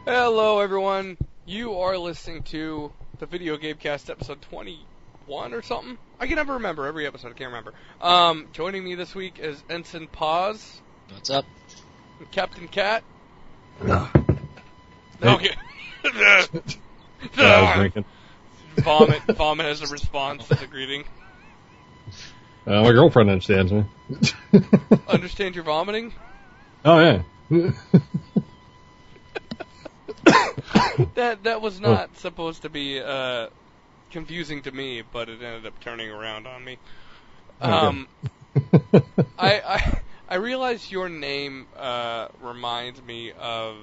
Hello, everyone. You are listening to the Video Gabecast episode 21 or something. I can never remember every episode. I can't remember. Joining me this week is Ensign Paz. What's up? And Captain Cat. No. Okay. I was drinking. Vomit as a response to the greeting. My girlfriend understands me. Understand you're vomiting? Oh, yeah. That was not supposed to be confusing to me, but it ended up turning around on me. I realize your name reminds me of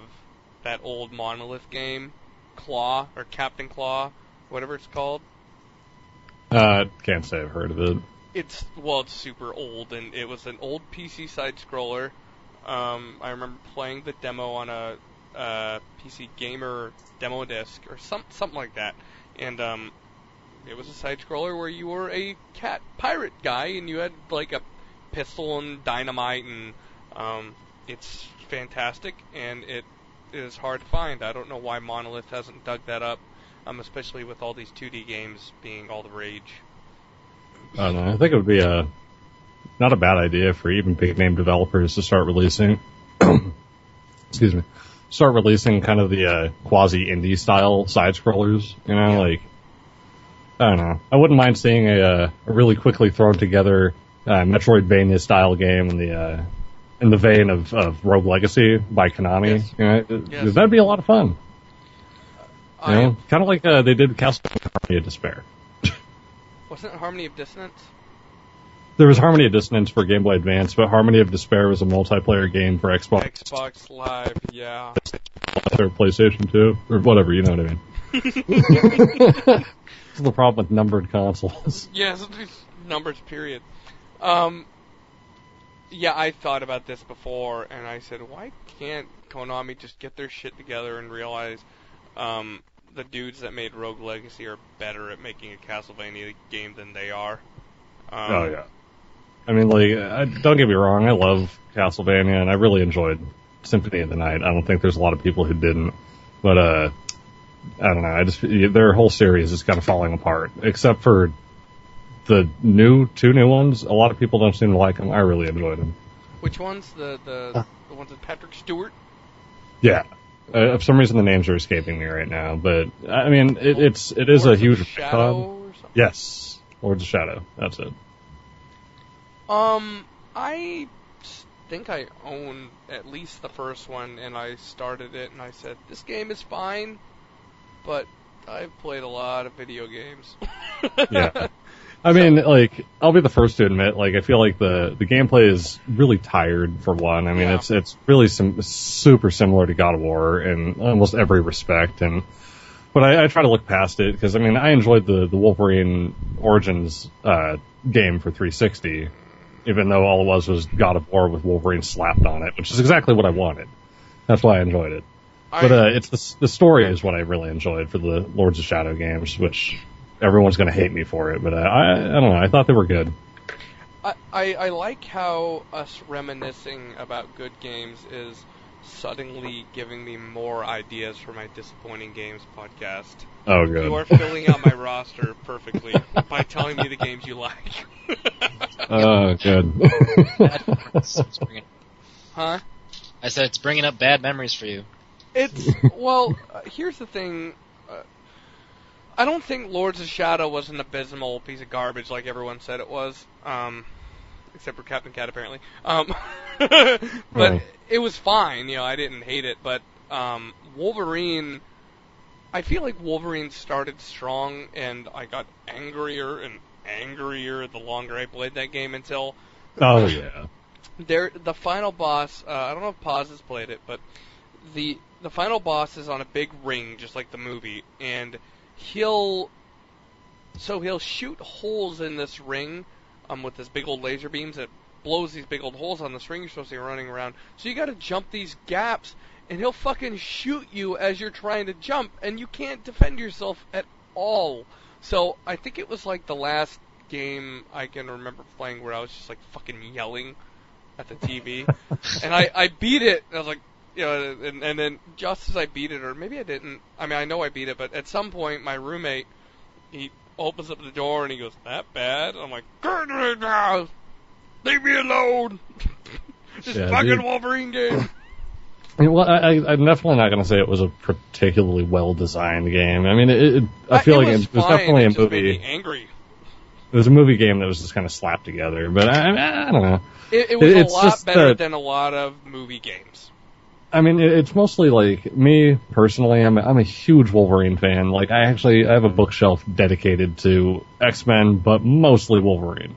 that old Monolith game, Claw, or Captain Claw, whatever it's called. Can't say I've heard of it. It's super old, and it was an old PC side-scroller. I remember playing the demo on a PC Gamer demo disc, or something like that. And it was a side-scroller where you were a cat pirate guy, and you had like a pistol and dynamite, and it's fantastic, and it is hard to find. I don't know why Monolith hasn't dug that up, especially with all these 2D games being all the rage. I don't know. I think it would be not a bad idea for even big-name developers to start releasing excuse me, start releasing kind of the quasi-indie style side-scrollers, you know, like, I don't know. I wouldn't mind seeing a really quickly thrown together Metroidvania style game in the vein of Rogue Legacy by Konami. Yes. You know, Yes. That'd be a lot of fun. You know, kind of like they did Castlevania Harmony of Despair. Wasn't it Harmony of Dissonance? There was Harmony of Dissonance for Game Boy Advance, but Harmony of Despair was a multiplayer game for Xbox Live, yeah. or PlayStation 2, or whatever, you know what I mean. That's the problem with numbered consoles. Yes, numbers, period. Yeah, I thought about this before, and I said, why can't Konami just get their shit together and realize the dudes that made Rogue Legacy are better at making a Castlevania game than they are? Oh, yeah. I mean, like, don't get me wrong, I love Castlevania, and I really enjoyed Symphony of the Night. I don't think there's a lot of people who didn't. But, I don't know, their whole series is kind of falling apart, except for the two new ones. A lot of people don't seem to like them. I really enjoyed them. Which ones? The ones with Patrick Stewart? Yeah. For some reason, the names are escaping me right now, but I mean, it is a huge Shadow or something? Yes, Lords of Shadow. That's it. I think I own at least the first one, and I started it, and I said, this game is fine, but I've played a lot of video games. Yeah. I mean, like, I'll be the first to admit, like, I feel like the gameplay is really tired, for one. I mean, Yeah. it's really super similar to God of War in almost every respect, but I try to look past it, because, I mean, I enjoyed the Wolverine Origins game for 360, even though all it was God of War with Wolverine slapped on it, which is exactly what I wanted. That's why I enjoyed it. But it's the story is what I really enjoyed for the Lords of Shadow games, which everyone's going to hate me for it, but I don't know. I thought they were good. I like how us reminiscing about good games is suddenly giving me more ideas for my Disappointing Games podcast. Oh, good. You are filling out my roster perfectly by telling me the games you like. Oh, good. Huh? I said it's bringing up bad memories for you. Well, here's the thing. I don't think Lords of Shadow was an abysmal piece of garbage like everyone said it was. Except for Captain Cat, apparently. But it was fine, you know, I didn't hate it, but Wolverine, I feel like Wolverine started strong, and I got angrier and angrier the longer I played that game until... Oh, yeah. The final boss, I don't know if Paz has played it, but the final boss is on a big ring, just like the movie, and he'll shoot holes in this ring with this big old laser beams that blows these big old holes on this ring you're supposed to be running around. So you gotta jump these gaps, and he'll fucking shoot you as you're trying to jump, and you can't defend yourself at all. So I think it was like the last game I can remember playing where I was just like fucking yelling at the TV. And I beat it, and I was like, you know, and then just as I beat it, or maybe I didn't. I mean, I know I beat it, but at some point, my roommate, he opens up the door and he goes, "That bad?" I'm like, "Get it now! Leave me alone! This fucking Wolverine game." Well, I'm definitely not going to say it was a particularly well-designed game. I mean, I feel like it was definitely a movie. Made me angry. It was a movie game that was just kind of slapped together, but I don't know. It was a lot better than a lot of movie games. I mean, it's mostly like me personally. I'm a huge Wolverine fan. Like, I have a bookshelf dedicated to X-Men, but mostly Wolverine,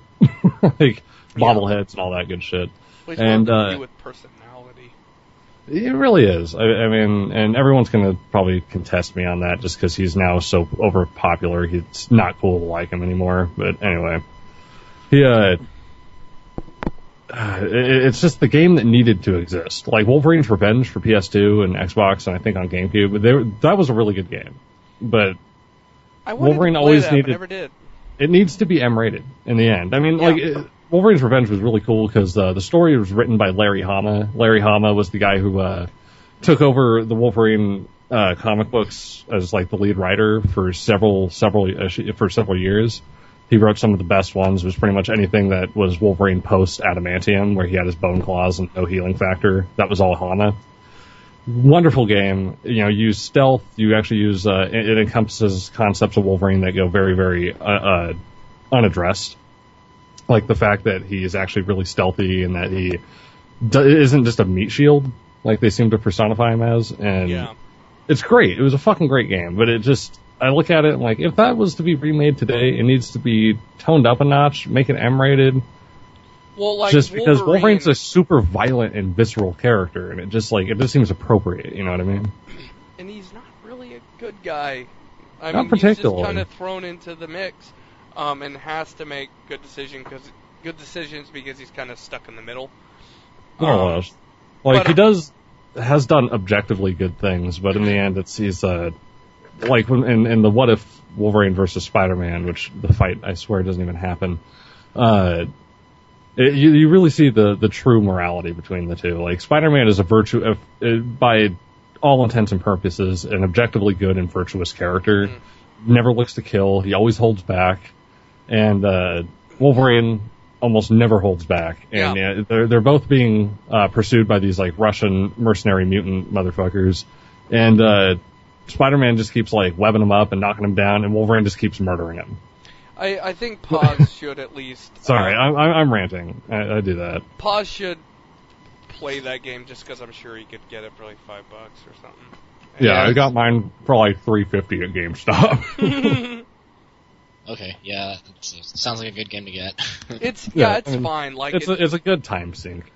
like bobbleheads and all that good shit. Well, and with personality. It really is. I mean, and everyone's going to probably contest me on that just because he's now so overpopular. It's not cool to like him anymore. But anyway, it's just the game that needed to exist. Like Wolverine's Revenge for PS2 and Xbox, and I think on GameCube. That was a really good game. But Wolverine always needed. Never did. It needs to be M-rated in the end. I mean, Wolverine's Revenge was really cool because the story was written by Larry Hama. Larry Hama was the guy who took over the Wolverine comic books as like the lead writer for several years. He wrote some of the best ones. It was pretty much anything that was Wolverine post Adamantium, where he had his bone claws and no healing factor. That was all Hama. Wonderful game. You know, use stealth. You actually use it encompasses concepts of Wolverine that go very, very unaddressed. Like the fact that he is actually really stealthy and that he isn't just a meat shield like they seem to personify him as. And it's great. It was a fucking great game. But I look at it and like, if that was to be remade today, it needs to be toned up a notch, make it M-rated. Well, like just because Wolverine's a super violent and visceral character, and it just seems appropriate. You know what I mean? And he's not really a good guy. Not particularly. He's just kind of thrown into the mix. And has to make good decisions because he's kind of stuck in the middle. More or less. Like has done objectively good things, but in the end, he's like in the What If Wolverine versus Spider-Man, which the fight I swear doesn't even happen. You really see the true morality between the two. Like Spider-Man is by all intents and purposes, an objectively good and virtuous character. Never looks to kill. He always holds back. And Wolverine almost never holds back. And they're both being pursued by these like Russian mercenary mutant motherfuckers. And Spider-Man just keeps like webbing them up and knocking them down, and Wolverine just keeps murdering him. I think Paz should at least. Sorry, I'm ranting. I do that. Paz should play that game just because I'm sure he could get it for like $5 or something. Yeah, I got mine for like $3.50 at GameStop. Okay, yeah, sounds like a good game to get. It's fine. Like it's a good time sink.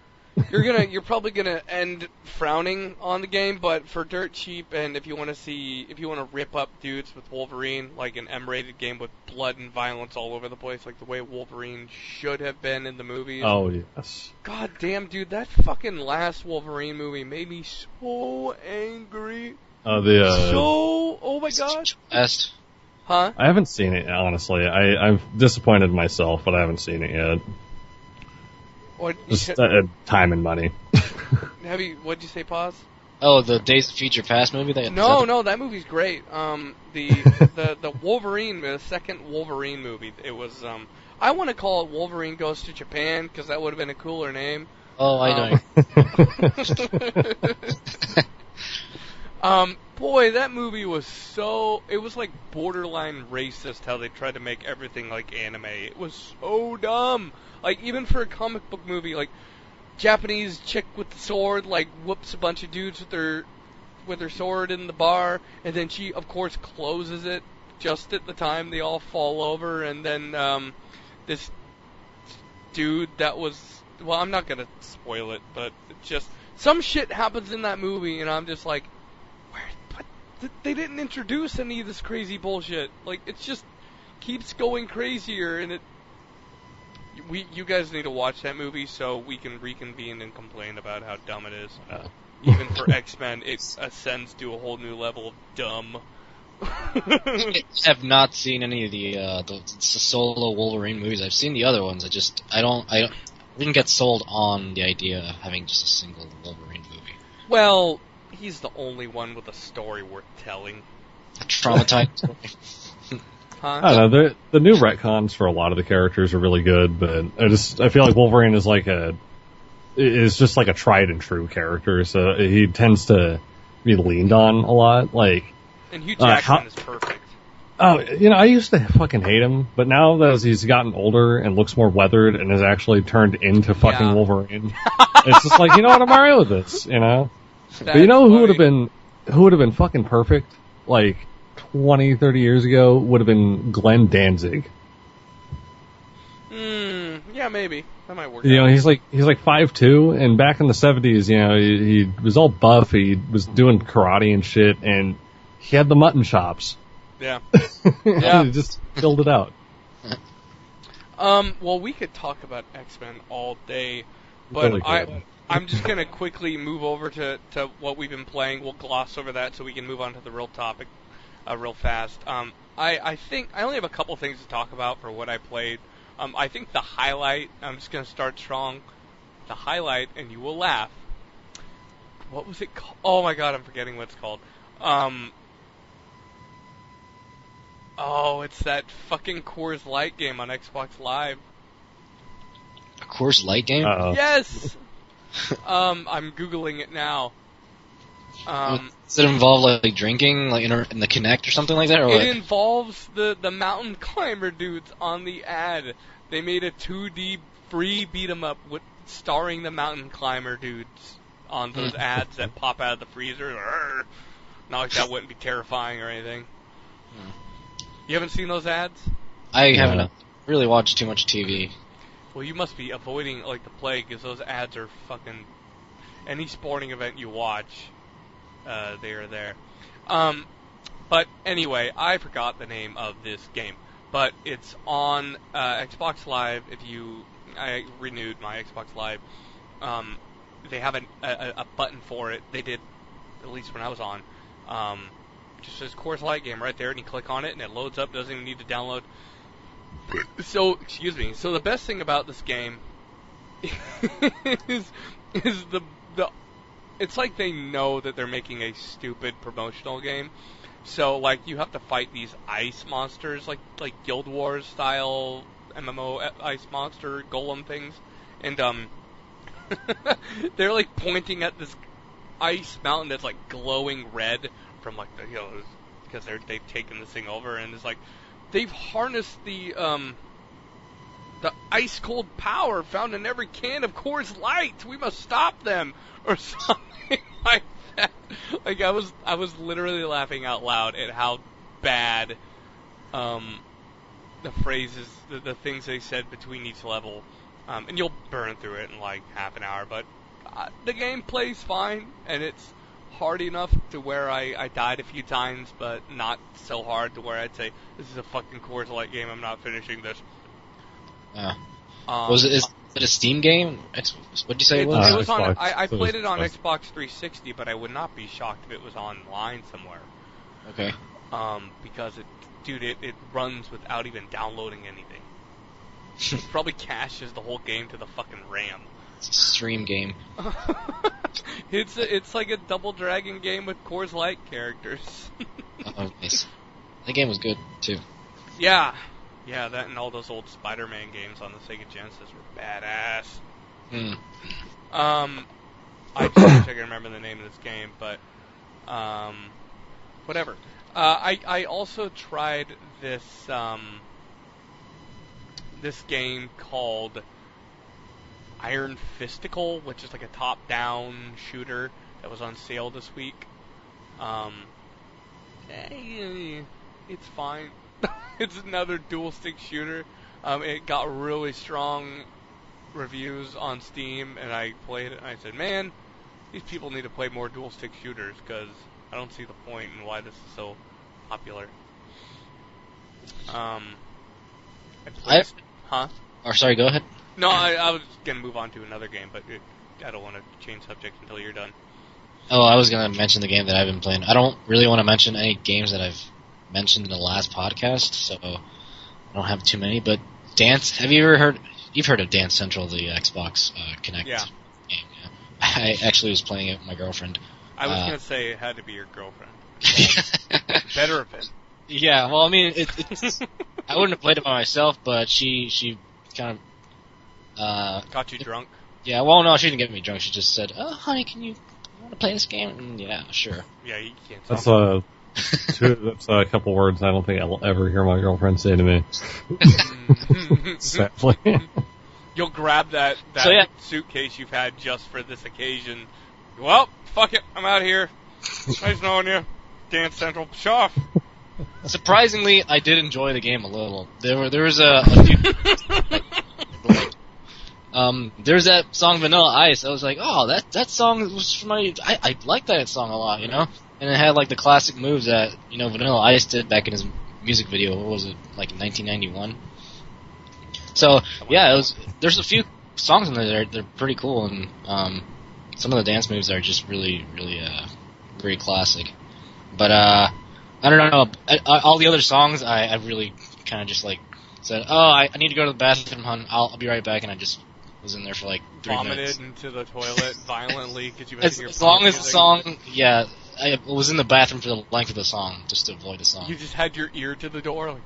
You're probably gonna end frowning on the game, but for dirt cheap, and if you want to rip up dudes with Wolverine, like an M-rated game with blood and violence all over the place, like the way Wolverine should have been in the movies. Oh yes. God damn, dude, that fucking last Wolverine movie made me so angry. Oh my gosh. Best. Huh? I haven't seen it, honestly. I'm disappointed in myself, but I haven't seen it yet. Just time and money. What'd you say, Paz? Oh, the Days of Future Past movie? No, that movie's great. The Wolverine, the second Wolverine movie, it was, I want to call it Wolverine Goes to Japan, because that would have been a cooler name. Oh, I know. Boy, that movie was it was like borderline racist how they tried to make everything like anime. It was so dumb. Like, even for a comic book movie, like, Japanese chick with the sword, like, whoops a bunch of dudes with her sword in the bar, and then she, of course, closes it just at the time they all fall over, and then, this dude that was, well, I'm not gonna spoil it, but just, some shit happens in that movie, and I'm just like, they didn't introduce any of this crazy bullshit. Like, it just keeps going crazier, and you guys need to watch that movie so we can reconvene and complain about how dumb it is. Even for X-Men, it ascends to a whole new level of dumb. I have not seen any of the solo Wolverine movies. I've seen the other ones. I didn't get sold on the idea of having just a single Wolverine movie. Well, he's the only one with a story worth telling. Traumatized. Huh? I don't know. The new retcons for a lot of the characters are really good, but I feel like Wolverine is just like a tried and true character, so he tends to be leaned on a lot. Like, And Hugh Jackman is perfect. oh, I used to fucking hate him, but now that he's gotten older and looks more weathered and has actually turned into fucking Wolverine, it's just like, you know what, I'm alright with this, But you know who would have been fucking perfect, like 20, 30 years ago, would have been Glenn Danzig. Yeah, maybe. That might work. He's like 5'2", and back in the 70s, he was all buff, he was doing karate and shit, and he had the mutton chops. Yeah. He just filled it out. Well, we could talk about X-Men all day, but Really I'm just gonna quickly move over to what we've been playing. We'll gloss over that so we can move on to the real topic, real fast. I think I only have a couple things to talk about for what I played. I think the highlight, I'm just gonna start strong. The highlight, and you will laugh. What was it called? Oh my god, I'm forgetting what it's called. Oh, it's that fucking Coors Light game on Xbox Live. A Coors Light game? Yes! I'm Googling it now. Does it involve, like drinking, like in the Kinect or something like that? Or it involves the mountain climber dudes on the ad. They made a 2D free beat-em-up starring the mountain climber dudes on those ads that pop out of the freezer. Arrgh. Not like that wouldn't be terrifying or anything. You haven't seen those ads? I haven't really watched too much TV. Well, you must be avoiding like the plague, because those ads are fucking... Any sporting event you watch, they are there. But anyway, I forgot the name of this game. But it's on Xbox Live. I renewed my Xbox Live. They have a button for it. They did, at least when I was on. Just says Coors Light game right there, and you click on it, and it loads up. Doesn't even need to download. So, excuse me. So the best thing about this game is the it's like they know that they're making a stupid promotional game. So like you have to fight these ice monsters, like Guild Wars style MMO ice monster golem things, and they're like pointing at this ice mountain that's like glowing red from like the because they've taken this thing over, and it's like they've harnessed the ice cold power found in every can of Coors Light. We must stop them, or something like that. Like I was literally laughing out loud at how bad the phrases, the things they said between each level, and you'll burn through it in like half an hour. But the game plays fine, and it's hard enough to where I died a few times, but not so hard to where I'd say this is a fucking Coors Light game. I'm not finishing this. Is it a Steam game? What did you say it was? It was on. Xbox. I played it on Xbox 360, but I would not be shocked if it was online somewhere. Okay. Because it runs without even downloading anything. It probably caches the whole game to the fucking RAM. It's a stream game. It's like a Double Dragon game with Coors Light characters. Oh, nice. That game was good too. Yeah, that and all those old Spider-Man games on the Sega Genesis were badass. I just wish I could remember the name of this game, but whatever. I also tried this this game called Iron Fisticle, which is like a top-down shooter that was on sale this week. It's fine. It's another dual-stick shooter. It got really strong reviews on Steam, and I played it, and I said, man, these people need to play more dual-stick shooters, because I don't see the point in why this is so popular. Sorry, go ahead. No, I was going to move on to another game, but I don't want to change subject until you're done. Oh, I was going to mention the game that I've been playing. I don't really want to mention any games that I've mentioned in the last podcast, so I don't have too many, but you've heard of Dance Central, the Xbox Kinect game? Yeah. I actually was playing it with my girlfriend. I was gonna say it had to be your girlfriend. Better have been. Yeah, well, I mean, it's I wouldn't have played it by myself, but she kind of Got you drunk. Yeah, well, no, she didn't get me drunk. She just said, "Oh, honey, you want to play this game?" And yeah, sure. Yeah, you can't. That's that's a couple words I don't think I'll ever hear my girlfriend say to me. Sadly. You'll grab that So, yeah. suitcase you've had just for this occasion. Well, fuck it, I'm out of here. Nice knowing you. Dance Central, show off. Surprisingly, I did enjoy the game a little. There was a few. There's that song Vanilla Ice. I was like, oh, that song was from I like that song a lot, you know? And it had like the classic moves that, you know, Vanilla Ice did back in his music video. What was it, like 1991? So, yeah, there's a few songs in there that are pretty cool, and some of the dance moves are just really, really very classic. But I don't know, all the other songs I really kind of just like said, oh, I need to go to the bathroom, hon. I'll be right back, and I just was in there for like 3 minutes. Vomited into the toilet violently because you As long as the song, yeah, I was in the bathroom for the length of the song just to avoid the song. You just had your ear to the door, like.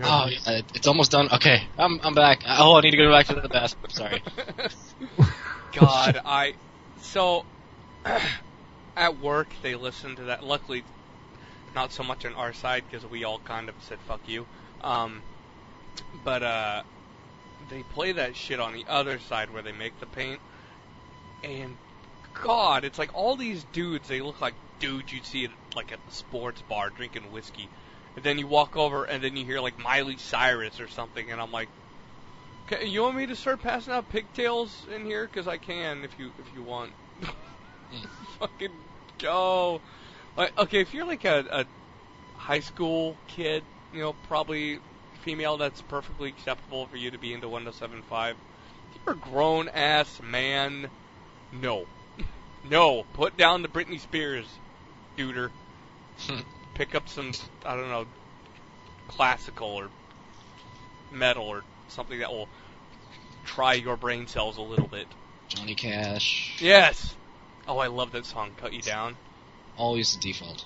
Oh, yeah, it's almost done. Okay, I'm back. Oh, I need to go back to the bathroom. Sorry. God, so at work they listen to that. Luckily, not so much on our side because we all kind of said fuck you. But they play that shit on the other side where they make the paint, and God, it's like all these dudes. They look like dudes you'd see like at the sports bar drinking whiskey. And then you walk over, and then you hear, like, Miley Cyrus or something, and I'm like, okay, you want me to start passing out pigtails in here? Because I can, if you want. Fucking go. Like, okay, if you're, like, a high school kid, you know, probably female, that's perfectly acceptable for you to be into 1075. If you're a grown-ass man, no. No, put down the Britney Spears, duder. Pick up some, I don't know, classical or metal or something that will try your brain cells a little bit. Johnny Cash. Yes! Oh, I love that song, Cut You Down. Always the default.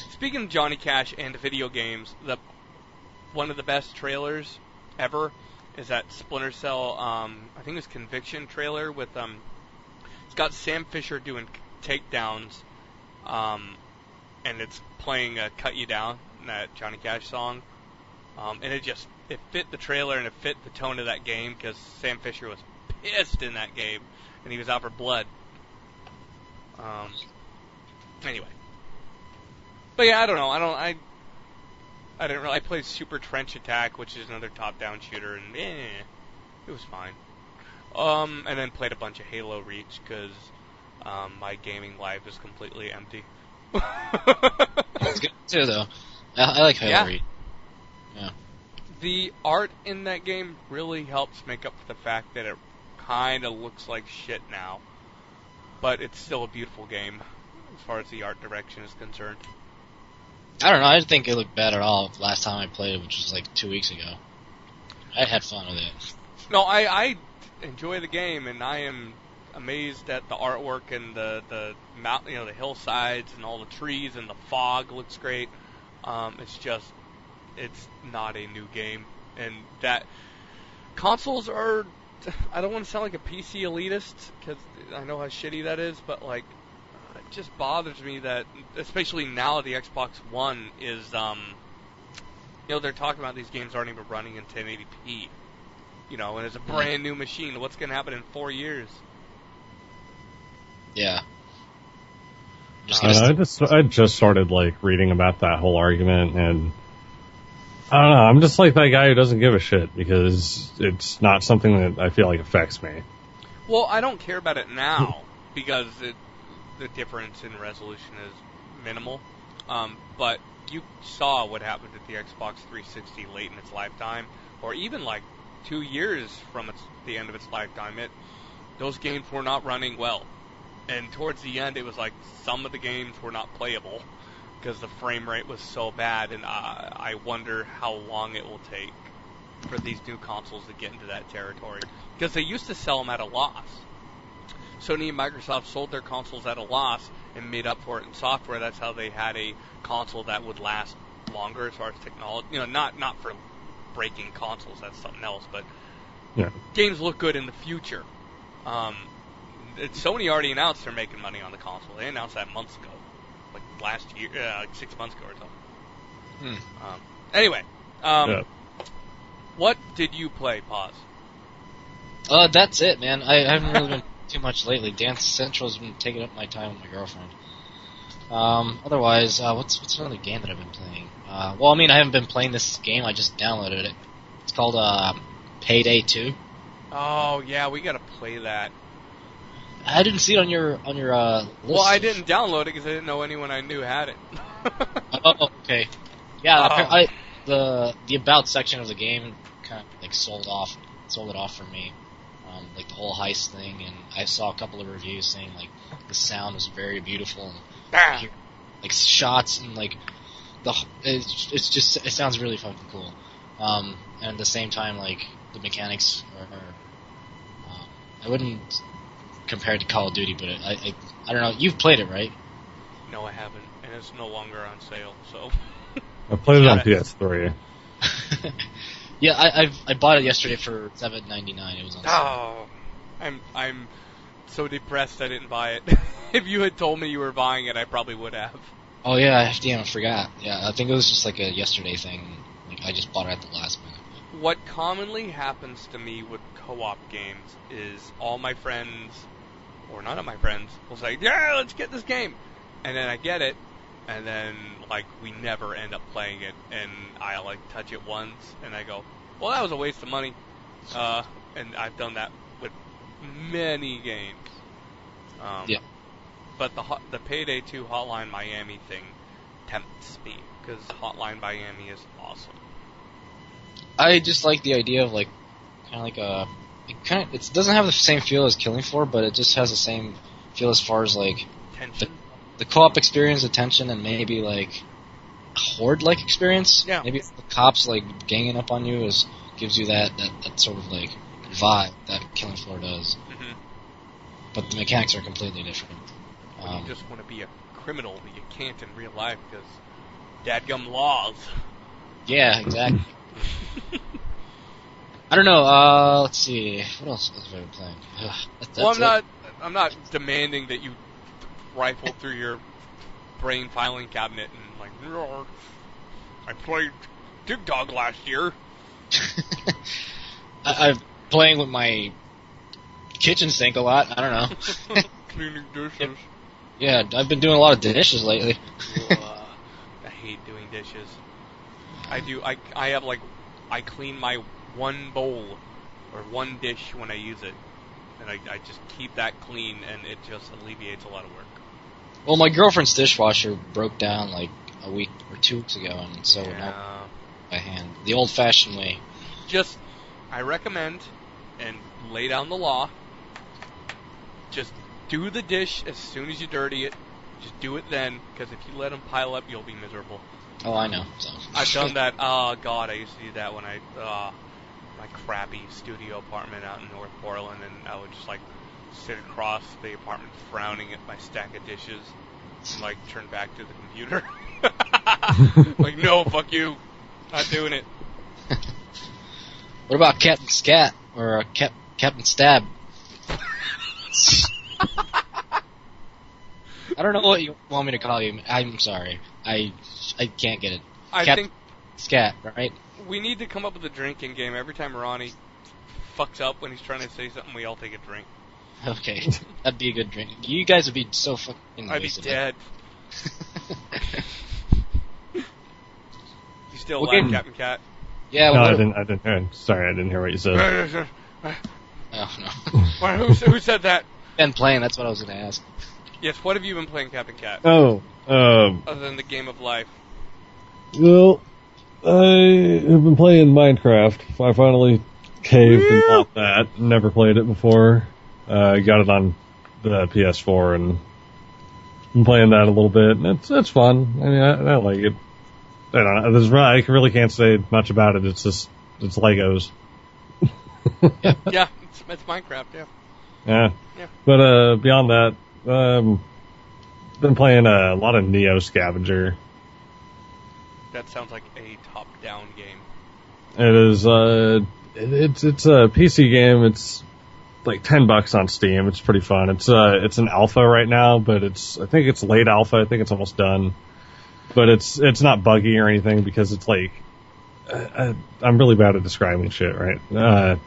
Speaking of Johnny Cash and video games, one of the best trailers ever is that Splinter Cell, I think it was Conviction trailer with, it's got Sam Fisher doing takedowns, and it's playing Cut You Down, that Johnny Cash song. And it fit the trailer and it fit the tone of that game because Sam Fisher was pissed in that game and he was out for blood. Anyway. But yeah, I don't know. I didn't really. I played Super Trench Attack, which is another top-down shooter, and it was fine. And then played a bunch of Halo Reach because my gaming life is completely empty. That's good too, though. I like Halo Reach. Yeah. The art in that game really helps make up for the fact that it kind of looks like shit now, but it's still a beautiful game as far as the art direction is concerned. I don't know. I didn't think it looked bad at all last time I played it, which was like 2 weeks ago. I had fun with it. No, I enjoy the game, and I am amazed at the artwork and the mountain, the hillsides and all the trees and the fog looks great. It's not a new game, and that consoles are. I don't want to sound like a PC elitist because I know how shitty that is, but like, it just bothers me that, especially now the Xbox One is, they're talking about these games aren't even running in 1080p, and it's a brand new machine. What's going to happen in 4 years? Yeah. I just started like reading about that whole argument, and I don't know. I'm just like that guy who doesn't give a shit because it's not something that I feel like affects me. Well, I don't care about it now because the difference in resolution is minimal. But you saw what happened at the Xbox 360 late in its lifetime, or even like 2 years from the end of its lifetime. Those games were not running well. And towards the end, it was like some of the games were not playable because the frame rate was so bad, and I wonder how long it will take for these new consoles to get into that territory. Because they used to sell them at a loss. Sony and Microsoft sold their consoles at a loss and made up for it in software. That's how they had a console that would last longer as far as technology. Not for breaking consoles. That's something else. But games look good in the future. Sony already announced they're making money on the console. They announced that months ago, like last year, like 6 months ago or something. Anyway, what did you play, Pause? That's it, man. I haven't really been too much lately. Dance Central's been taking up my time with my girlfriend. Otherwise, what's another game that I've been playing? I haven't been playing this game. I just downloaded it. It's called Payday 2. Oh yeah, we gotta play that. I didn't see it on your list. Well, I didn't download it because I didn't know anyone I knew had it. Oh, okay. Yeah, the about section of the game kind of like sold it off for me. Like the whole heist thing, and I saw a couple of reviews saying like the sound was very beautiful, and like shots and like it sounds really fucking cool. And at the same time, like the mechanics are I wouldn't compare it to Call of Duty, but I don't know. You've played it, right? No, I haven't, and it's no longer on sale. So I played it on PS3. Yeah, I bought it yesterday for $7.99. It was on sale. Oh, I'm so depressed I didn't buy it. If you had told me you were buying it, I probably would have. Oh yeah, I forgot. Yeah, I think it was just like a yesterday thing. Like I just bought it at the last minute. What commonly happens to me with co-op games is all my friends, or none of my friends, will say, "Yeah, let's get this game," and then I get it. And then, like, we never end up playing it, and I, like, touch it once, and I go, well, that was a waste of money. And I've done that with many games. Yeah. But the Payday 2 Hotline Miami thing tempts me, because Hotline Miami is awesome. I just like the idea of, like, kind of like it doesn't have the same feel as Killing Floor, but it just has the same feel as far as, like, tension. The co-op experience, the tension, and maybe like a horde-like experience. Yeah. Maybe the cops like ganging up on you gives you that sort of like vibe that Killing Floor does. Mm-hmm. But the mechanics are completely different. You just want to be a criminal, but you can't in real life because dadgum laws. Yeah, exactly. I don't know. Let's see. What else have I been playing? Well, I'm not demanding that you rifle through your brain filing cabinet and like, I played Dig Dog last year. I'm playing with my kitchen sink a lot. I don't know. Cleaning dishes. Yeah, I've been doing a lot of dishes lately. I hate doing dishes. I have like, I clean my one bowl or one dish when I use it. And I just keep that clean, and it just alleviates a lot of work. Well, my girlfriend's dishwasher broke down like a week or 2 weeks ago, and so now by hand, the old-fashioned way. I recommend, and lay down the law. Just do the dish as soon as you dirty it. Just do it then, because if you let them pile up, you'll be miserable. Oh, I know. So. I've done that. Oh God, I used to do that when my crappy studio apartment out in North Portland, and I would just like sit across the apartment frowning at my stack of dishes and like turn back to the computer. Like, no, fuck you. Not doing it. What about Captain Scat or Captain Stab? I don't know what you want me to call you. I'm sorry. I can't get it. I Captain think Scat, right? we need to come up with a drinking game. Every time Ronnie fucks up when he's trying to say something, we all take a drink. Okay, that'd be a good drink. You guys would be so fucking I'd be wasted. dead. You still alive, Captain Cat? Yeah. No, I didn't hear. Sorry, I didn't hear what you said. Oh no. Well, who said that? Been playing. That's what I was going to ask. Yes. What have you been playing, Captain Cat? Oh. Other than the game of life. Well, I have been playing Minecraft. I finally caved and bought that. Never played it before. I got it on the PS4 and been playing that a little bit. And it's fun. I mean, I like it. I don't know. I really can't say much about it. It's Legos. Yeah, it's Minecraft. Yeah. Yeah. Yeah. But beyond that, been playing a lot of Neo Scavenger. That sounds like a top-down game. It is it's a PC game. It's like $10 on Steam. It's pretty fun. It's an alpha right now, but I think it's late alpha. I think it's almost done. But it's not buggy or anything because it's like I'm really bad at describing shit, right?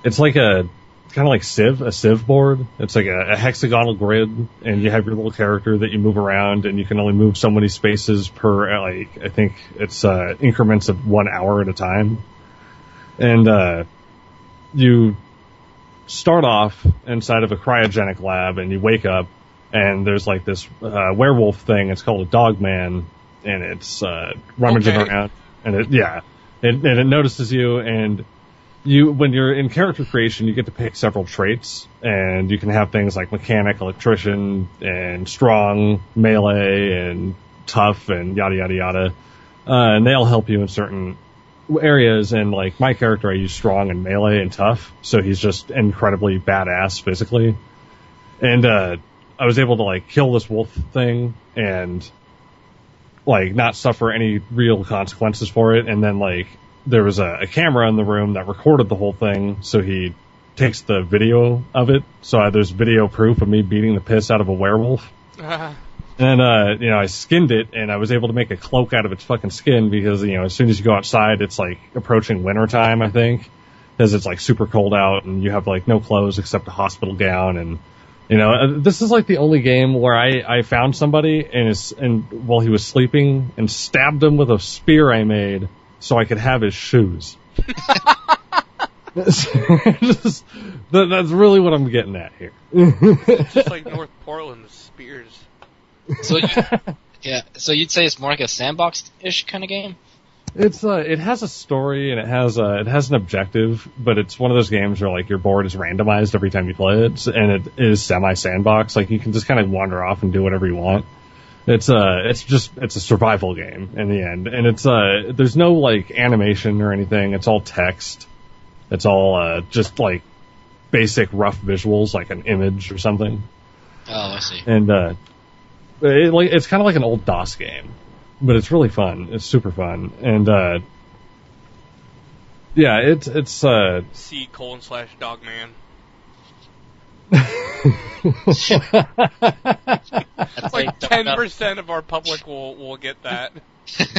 It's like a kind of like a Civ board. It's like a hexagonal grid, and you have your little character that you move around, and you can only move so many spaces per, like, I think it's increments of 1 hour at a time. And you start off inside of a cryogenic lab, and you wake up, and there's like this werewolf thing. It's called a dog man, and it's rummaging around, and it notices you, and when you're in character creation, you get to pick several traits, and you can have things like mechanic, electrician, and strong, melee, and tough, and yada yada yada. And they all help you in certain areas, and like my character, I use strong and melee and tough, so he's just incredibly badass physically. And I was able to like kill this wolf thing and like not suffer any real consequences for it, and then like there was a camera in the room that recorded the whole thing, so he takes the video of it. So there's video proof of me beating the piss out of a werewolf. And, I skinned it, and I was able to make a cloak out of its fucking skin because, as soon as you go outside, it's like approaching winter time, I think, because it's like super cold out, and you have like no clothes except a hospital gown. And, this is like the only game where I found somebody and while he was sleeping and stabbed him with a spear I made so I could have his shoes. That's really what I'm getting at here. Just like North Portland, the Spears. So so you'd say it's more like a sandbox-ish kind of game? It has a story and it has an objective, but it's one of those games where like your board is randomized every time you play it, and it is semi-sandbox. Like you can just kind of wander off and do whatever you want. It's a survival game in the end, and there's no like animation or anything. It's all text. It's all just like basic rough visuals, like an image or something. Oh, I see. And it's kind of like an old DOS game, but it's really fun. It's super fun, and it's C:/Dogman. Like 10% of our public will get that.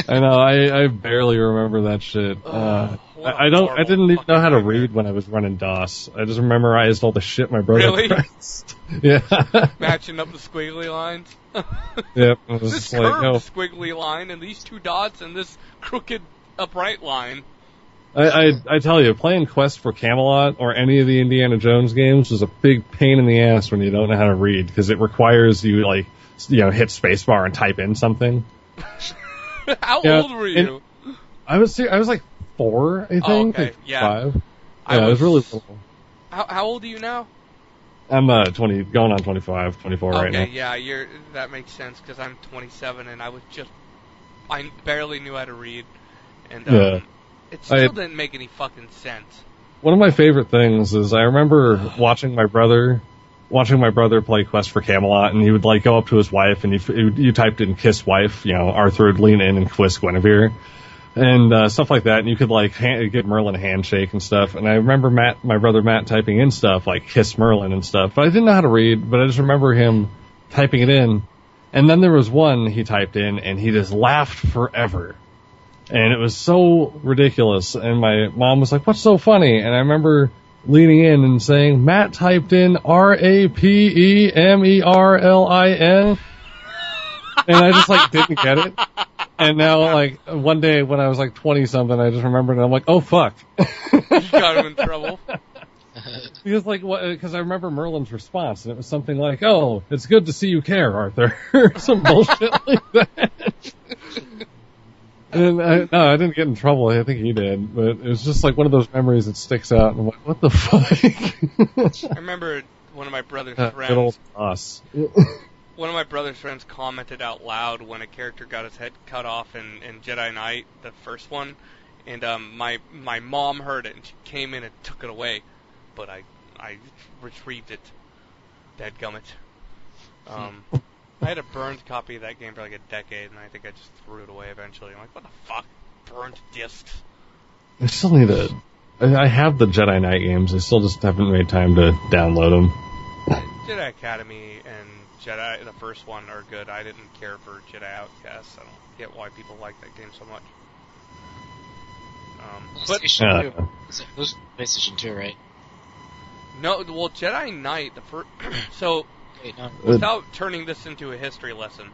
I know. I barely remember that shit. I didn't even know how to read when I was running DOS. I just memorized all the shit my brother Really? pressed. Yeah. Matching up the squiggly lines. Yep. It was This just like, curved squiggly line and these two dots and this crooked upright line. I tell you, playing Quest for Camelot or any of the Indiana Jones games was a big pain in the ass when you don't know how to read, because it requires you like hit spacebar and type in something. How old were you? I was like 4, I think. Oh, okay. Like Yeah. 5. I was really little. How old are you now? I'm 20, going on 25, 24 right now. Okay, yeah, that makes sense because I'm 27 and I barely knew how to read, and it still didn't make any fucking sense. One of my favorite things is I remember watching my brother play Quest for Camelot, and he would like go up to his wife, and you typed in "kiss wife," Arthur would lean in and kiss Guinevere, and stuff like that, and you could like give Merlin a handshake and stuff. And I remember my brother Matt typing in stuff like "kiss Merlin" and stuff, but I didn't know how to read, but I just remember him typing it in, and then there was one he typed in, and he just laughed forever. And it was so ridiculous, and my mom was like, "What's so funny?" And I remember leaning in and saying, "Matt typed in RAPEMERLIN," and I just like didn't get it. And now like one day when I was like 20 something, I just remembered, and I'm like, "Oh fuck!" You got him in trouble. Because I remember Merlin's response, and it was something like, "Oh, it's good to see you care, Arthur," or some bullshit like that. And I didn't get in trouble. I think he did, but it was just like one of those memories that sticks out. And I'm like, what the fuck? I remember one of my brother's Good friends. old us. One of my brother's friends commented out loud when a character got his head cut off in Jedi Knight, the first one, and my mom heard it and she came in and took it away, but I I retrieved it. Dadgummit. I had a burned copy of that game for like a decade, and I think I just threw it away eventually. I'm like, what the fuck? Burned discs. I still need to. I have the Jedi Knight games. I still just haven't made time to download them. Jedi Academy and Jedi, the first one, are good. I didn't care for Jedi Outcast. I don't get why people like that game so much. PlayStation 2. It was PlayStation 2, right? No, well, Jedi Knight, the first. So, Wait, no. without turning this into a history lesson,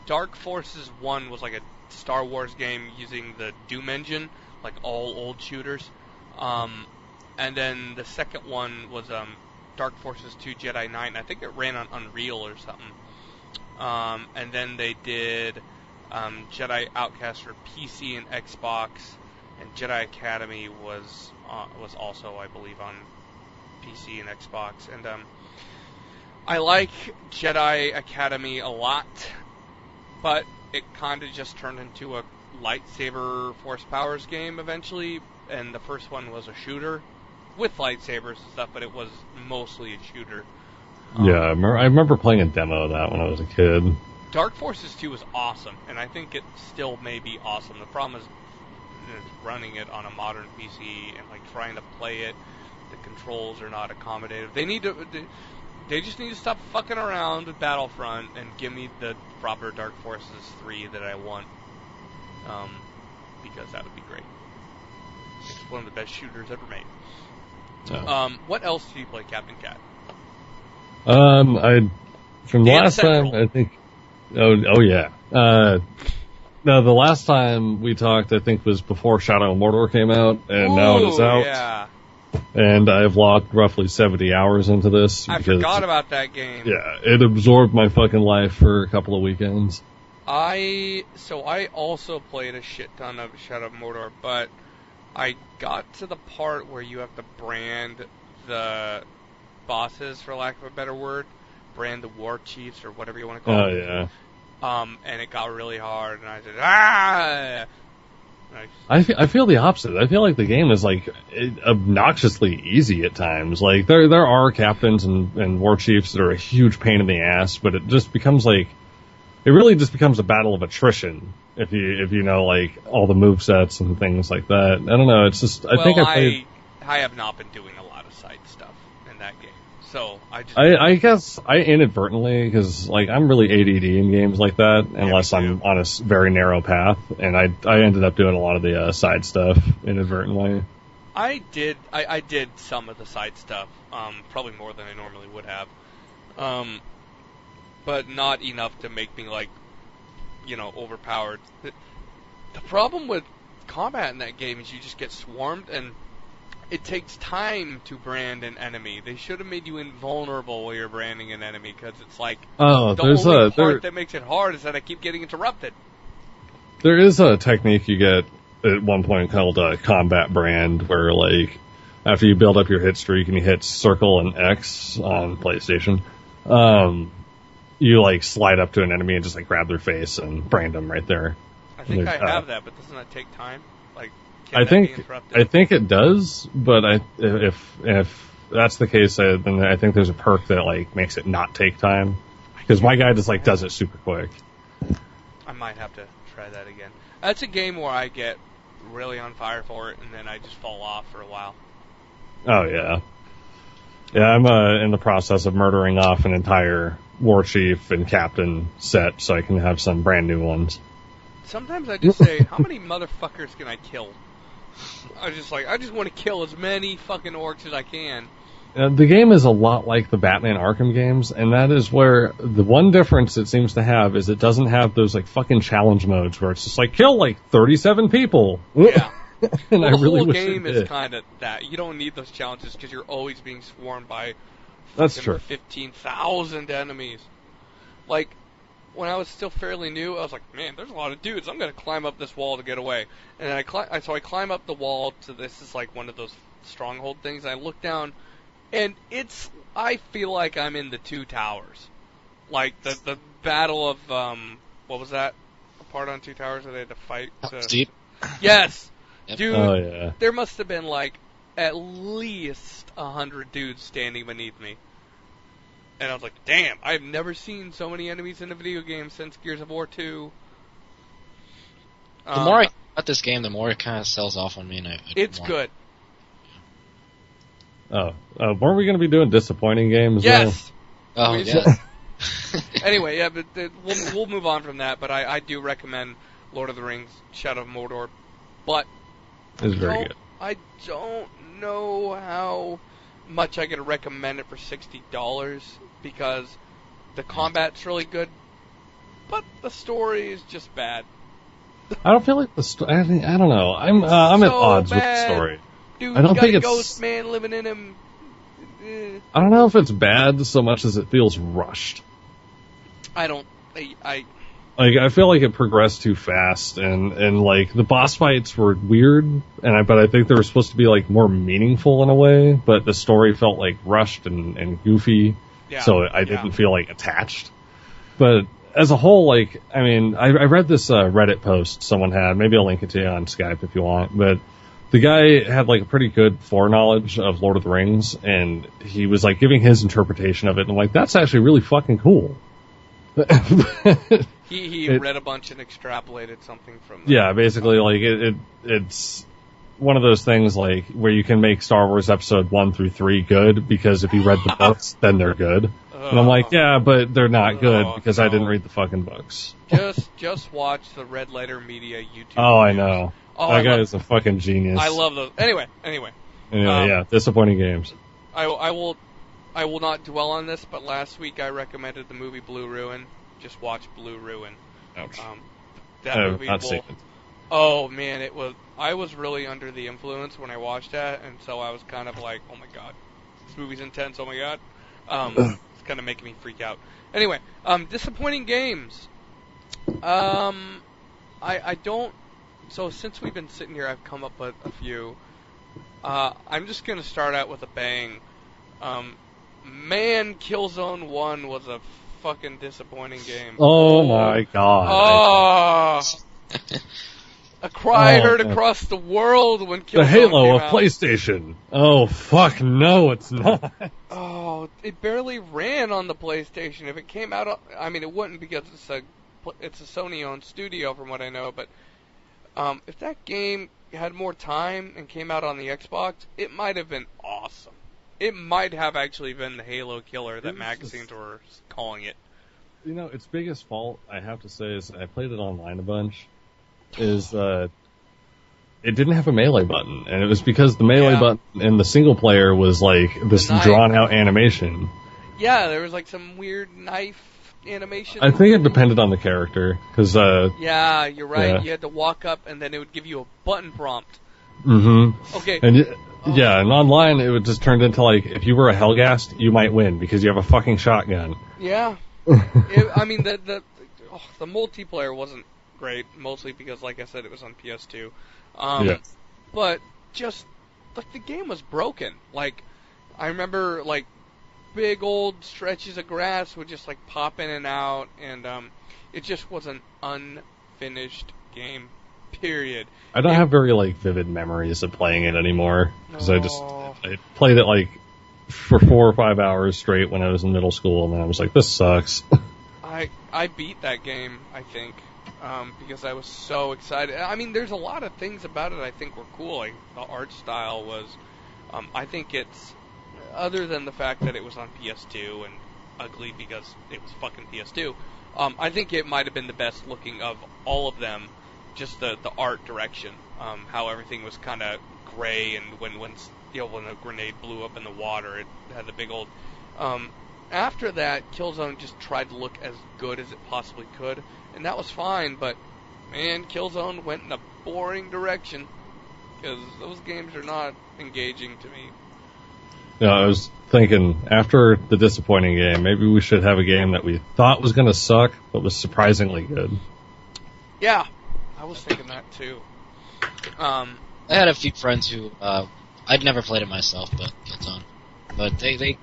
Dark Forces 1 was like a Star Wars game using the Doom engine, like all old shooters. And then the second one was Dark Forces 2 Jedi Knight, and I think it ran on Unreal or something. And then they did Jedi Outcast for PC and Xbox, and Jedi Academy was also, I believe, on PC and Xbox. And I like Jedi Academy a lot, but it kind of just turned into a lightsaber force powers game eventually, and the first one was a shooter with lightsabers and stuff, but it was mostly a shooter. Yeah, I remember playing a demo of that when I was a kid. Dark Forces 2 was awesome, and I think it still may be awesome. The problem is running it on a modern PC and like trying to play it. The controls are not accommodative. They just need to stop fucking around with Battlefront and give me the proper Dark Forces 3 that I want. Because that would be great. It's one of the best shooters ever made. Oh. What else do you play, Captain Cat? From the last Central. time, I think. Oh yeah. No, the last time we talked, I think, was before Shadow of Mordor came out, and now it is out. Yeah. And I've logged roughly 70 hours into this. I forgot about that game. Yeah, it absorbed my fucking life for a couple of weekends. I also played a shit ton of Shadow of Mordor, but I got to the part where you have to brand the bosses, for lack of a better word, brand the war chiefs or whatever you want to call them. Oh yeah. And it got really hard, and I said, ah! I feel the opposite. I feel like the game is like obnoxiously easy at times. Like there are captains and war chiefs that are a huge pain in the ass, but it just becomes like it really just becomes a battle of attrition if you know like all the movesets and things like that. I don't know. It's just I have not been doing a lot of side stuff in that game, so I guess I inadvertently, because like I'm really ADD in games like that unless I'm on a very narrow path, and I ended up doing a lot of the side stuff inadvertently. I did some of the side stuff, probably more than I normally would have, but not enough to make me like, overpowered. The problem with combat in that game is you just get swarmed, and it takes time to brand an enemy. They should have made you invulnerable while you're branding an enemy, because it's like the only part that makes it hard is that I keep getting interrupted. There is a technique you get at one point called a combat brand, where like after you build up your hit streak and you hit circle and X on PlayStation, you like slide up to an enemy and just like grab their face and brand them right there. I think I have that, but doesn't that take time? Like, I think it does, but if that's the case, then I think there's a perk that like makes it not take time. Because my guy just like does it super quick. I might have to try that again. That's a game where I get really on fire for it, and then I just fall off for a while. Oh yeah, yeah. I'm in the process of murdering off an entire war chief and captain set so I can have some brand new ones. Sometimes I just say, how many motherfuckers can I kill? I just want to kill as many fucking orcs as I can. The game is a lot like the Batman Arkham games, and that is where the one difference it seems to have is it doesn't have those like fucking challenge modes where it's just like kill like 37 people. Yeah. And well, I really the whole wish game it is did. kind of that. You don't need those challenges because you're always being swarmed by That's true. 15,000 enemies. Like, when I was still fairly new, I was like, man, there's a lot of dudes. I'm going to climb up this wall to get away. And I climb up the wall to this is like one of those stronghold things. And I look down, and I feel like I'm in the Two Towers. Like, the battle of, what was that? A part on Two Towers where they had to fight? Deep. Yes! Yep. Dude, Oh yeah. there must have been like at least 100 dudes standing beneath me. And I was like, damn, I've never seen so many enemies in a video game since Gears of War 2. The more I got this game, the more it kind of sells off on me. And it's good. Oh, weren't we going to be doing disappointing games? Yes! Oh, yeah. Anyway, yeah, but we'll move on from that, but I do recommend Lord of the Rings, Shadow of Mordor, but It's very good. I don't know how much I could recommend it for $60, because the combat's really good, but the story is just bad. I don't feel like the story. I don't know. I'm at odds with the story. Dude, I don't got think a it's ghost man living in him. I don't know if it's bad so much as it feels rushed. I feel like it progressed too fast, and like the boss fights were weird, but I think they were supposed to be like more meaningful in a way, but the story felt like rushed and goofy, so I didn't feel like attached. But as a whole, like, I mean, I read this Reddit post someone had, maybe I'll link it to you on Skype if you want, but the guy had like a pretty good foreknowledge of Lord of the Rings, and he was like giving his interpretation of it, and I'm like, that's actually really fucking cool. He read a bunch and extrapolated something from that. Yeah, basically, like, it's one of those things, like, where you can make Star Wars Episode 1 through 3 good, because if you read the books, then they're good. And I'm like, yeah, but they're not good, because I didn't read the fucking books. Just watch the Red Letter Media YouTube Oh, videos. I know. That guy is a fucking genius. I love those. Anyway. Yeah, disappointing games. I will not dwell on this, but last week I recommended the movie Blue Ruin. Just watch Blue Ruin. Ouch. That movie Oh man, I was really under the influence when I watched that, and so I was kind of like, oh my god, this movie's intense, oh my god. It's kind of making me freak out. Anyway, disappointing games. I don't, so since we've been sitting here, I've come up with a few. I'm just gonna start out with a bang. Man, Killzone 1 was a fucking disappointing game. Oh my god. A cry heard across the world when Killzone The Halo came of out. PlayStation. Oh, fuck, no, it's not. Oh, it barely ran on the PlayStation. If it came out, I mean, it wouldn't, because it's a Sony-owned studio, from what I know, but if that game had more time and came out on the Xbox, it might have been awesome. It might have actually been the Halo killer that magazines were calling it. You know, its biggest fault, I have to say, is I played it online a bunch, is it didn't have a melee button, and it was because the melee button in the single player was like this drawn-out animation. Yeah, there was like some weird knife animation. I think it depended on the character, because yeah, you're right. Yeah. You had to walk up, and then it would give you a button prompt. Mm-hmm. Okay. And yeah, and online it would just turn into like, if you were a Hellgast, you might win because you have a fucking shotgun. Yeah. I mean, the multiplayer wasn't great, mostly because, like I said, it was on PS2. But just, like, the game was broken. Like, I remember, like, big old stretches of grass would just, like, pop in and out, and it just was an unfinished game. Period. I don't have very, like, vivid memories of playing it anymore, because I played it, like, for 4 or 5 hours straight when I was in middle school, and then I was like, this sucks. I beat that game, I think, because I was so excited. I mean, there's a lot of things about it I think were cool. Like, the art style was, I think it's, other than the fact that it was on PS2 and ugly because it was fucking PS2, I think it might have been the best looking of all of them. Just the art direction, how everything was kind of gray, and when a grenade blew up in the water, it had the big old. After that, Killzone just tried to look as good as it possibly could, and that was fine. But man, Killzone went in a boring direction, because those games are not engaging to me. Yeah, I was thinking, after the disappointing game, maybe we should have a game that we thought was going to suck, but was surprisingly good. Yeah. I was thinking that too. I had a few friends who I'd never played it myself, but they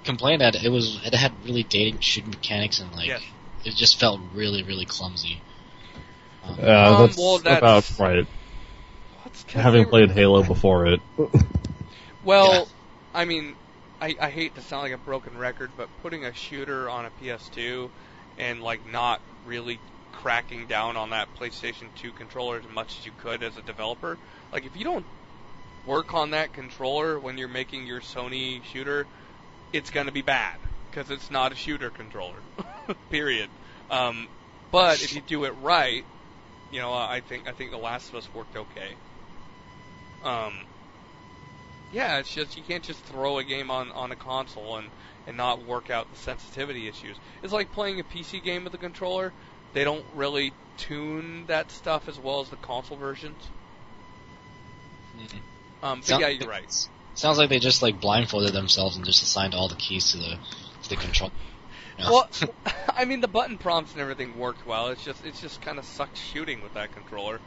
complained that it had really dated shooting mechanics, and like it just felt really, really clumsy. That's about right. Having played Halo before it. Well, I mean, I hate to sound like a broken record, but putting a shooter on a PS2 and like not really cracking down on that PlayStation 2 controller as much as you could as a developer, like if you don't work on that controller when you're making your Sony shooter, it's going to be bad because it's not a shooter controller. Period. But if you do it right, you know, I think The Last of Us worked okay. Yeah, it's just you can't just throw a game on a console and not work out the sensitivity issues. It's like playing a PC game with a controller. They don't really tune that stuff as well as the console versions. But yeah, you're right. Sounds like they just like blindfolded themselves and just assigned all the keys to the control. You know? Well, I mean the button prompts and everything worked well. It's just kind of sucked shooting with that controller.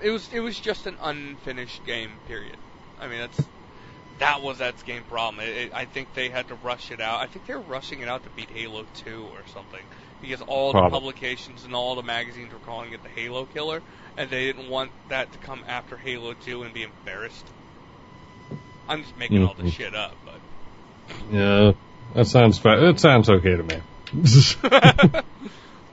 It was just an unfinished game. Period. I mean that was that game problem. I think they had to rush it out. I think they were rushing it out to beat Halo 2 or something because all the publications and all the magazines were calling it the Halo killer, and they didn't want that to come after Halo 2 and be embarrassed. I'm just making all this shit up, but yeah, that sounds okay to me.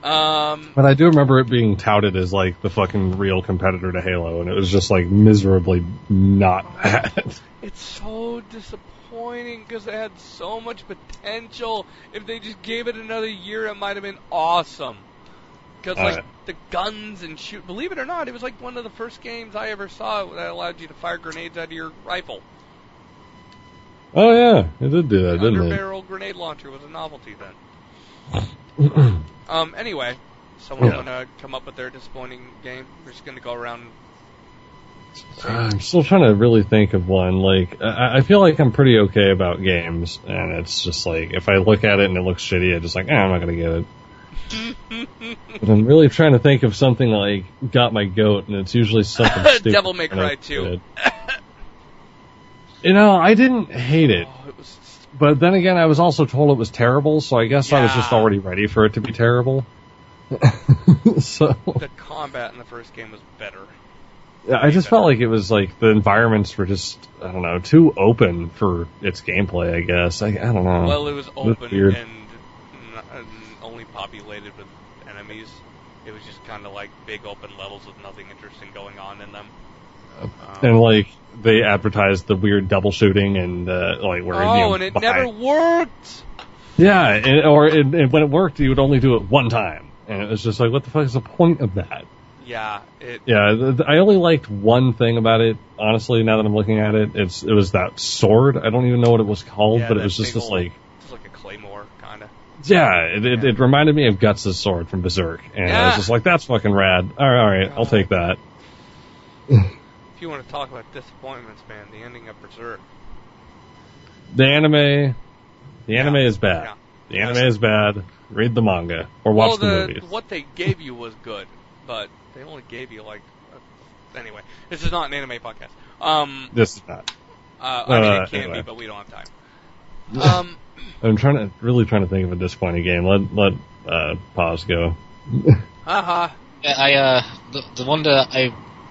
But I do remember it being touted as like the fucking real competitor to Halo, and it was just like miserably not bad. It's so disappointing because it had so much potential. If they just gave it another year, it might have been awesome. Because like the guns and shoot, believe it or not, it was like one of the first games I ever saw that allowed you to fire grenades out of your rifle. Oh yeah, it did do that, didn't it? Under-barrel grenade launcher was a novelty then. Anyway, someone want to come up with their disappointing game? We're just going to go around. I'm still trying to really think of one. Like, I feel like I'm pretty okay about games, and it's just like, if I look at it and it looks shitty, I'm just like, I'm not going to get it. But I'm really trying to think of something that, like, got my goat, and it's usually something stupid. Devil May Cry 2. You know, I didn't hate it. But then again, I was also told it was terrible, so I guess I was just already ready for it to be terrible. So the combat in the first game was better. Yeah, I just felt like it was like the environments were just, I don't know, too open for its gameplay, I guess. I don't know. Well, it was open and only populated with enemies. It was just kind of like big open levels with nothing interesting going on in them. And like they advertised the weird double shooting and like where and it never worked. Yeah, and when it worked, you would only do it one time, and it was just like, what the fuck is the point of that? Yeah, I only liked one thing about it. Honestly, now that I'm looking at it, it was that sword. I don't even know what it was called, but it was just this like. It's like a claymore, kind of. Yeah, it reminded me of Guts' sword from Berserk, and I was just like, that's fucking rad. All right, I'll take that. If you want to talk about disappointments, man, the ending of Berserk. The anime is bad. Yeah. The anime is bad. Read the manga or watch the movies. What they gave you was good, but they only gave you like. Anyway, this is not an anime podcast. This is not. I mean, it can be, but we don't have time. I'm really trying to think of a disappointing game. Let pause go. Yeah, the one that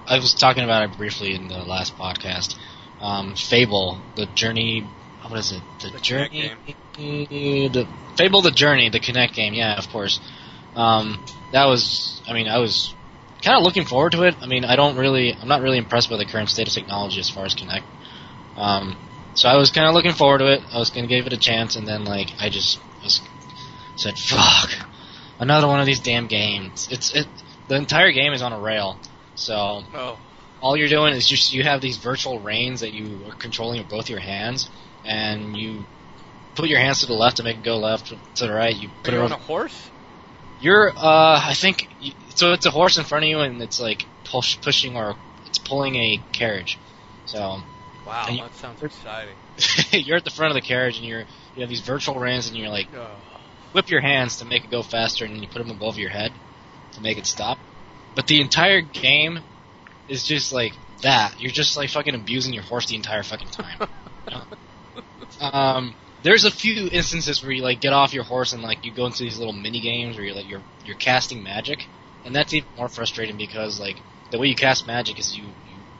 I was talking about it briefly in the last podcast. Fable, the Journey. What is it? The Journey. Fable, the Journey, the Kinect game. Yeah, of course. That was. I mean, I was kind of looking forward to it. I mean, I'm not really impressed by the current state of technology as far as Kinect. So I was kind of looking forward to it. I was going to give it a chance, and then like I just said, "Fuck, another one of these damn games." The entire game is on a rail, so all you're doing is just you have these virtual reins that you are controlling with both your hands, and you put your hands to the left to make it go left, to the right. You put it on a horse. You're I think so. It's a horse in front of you, and it's like pushing or it's pulling a carriage. So. Wow, that sounds exciting. You're at the front of the carriage, and you have these virtual reins, and you're like, whip your hands to make it go faster, and then you put them above your head to make it stop. But the entire game is just like that. You're just like fucking abusing your horse the entire fucking time. There's a few instances where you like get off your horse and like you go into these little mini games where you're casting magic, and that's even more frustrating because like the way you cast magic is you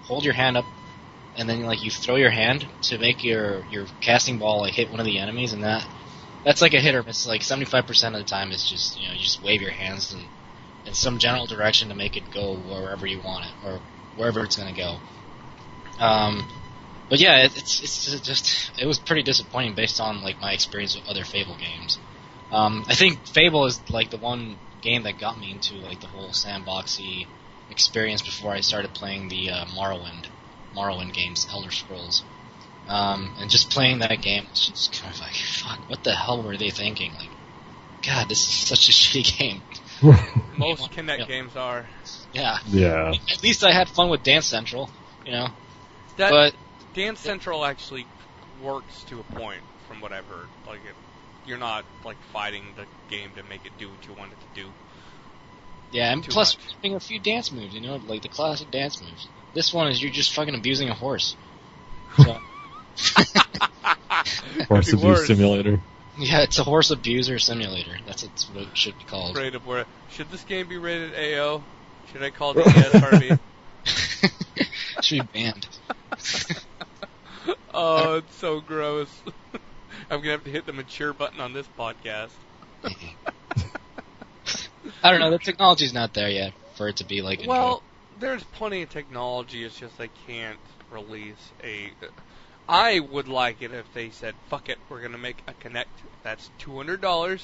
hold your hand up and then like you throw your hand to make your casting ball like hit one of the enemies, and that's like a hit or miss. Like 75% of the time, it's just you just wave your hands in some general direction to make it go wherever you want it or wherever it's gonna go. But yeah, it was pretty disappointing based on like my experience with other Fable games. I think Fable is like the one game that got me into like the whole sandboxy experience before I started playing the Morrowind games, Elder Scrolls. And just playing that game was just kind of like, fuck, what the hell were they thinking? Like, God, this is such a shitty game. Most Kinect games are. Yeah. Yeah. At least I had fun with Dance Central, That But Dance Central actually works to a point, from what I've heard. Like, you're not like fighting the game to make it do what you want it to do. yeah, and Too plus much. having a few dance moves, like the classic dance moves. This one is you're just fucking abusing a horse. So, Horse Could be abuse worse. simulator. yeah, it's a horse abuser simulator. That's what it should be called. Rated where should this game be rated AO? Should I call the ESRB? Should be banned. Oh, it's so gross. I'm gonna have to hit the mature button on this podcast. I don't know. The technology's not there yet for it to be like. Well, there's plenty of technology. It's just they can't release a. I would like it if they said, "Fuck it, we're gonna make a Kinect that's $200.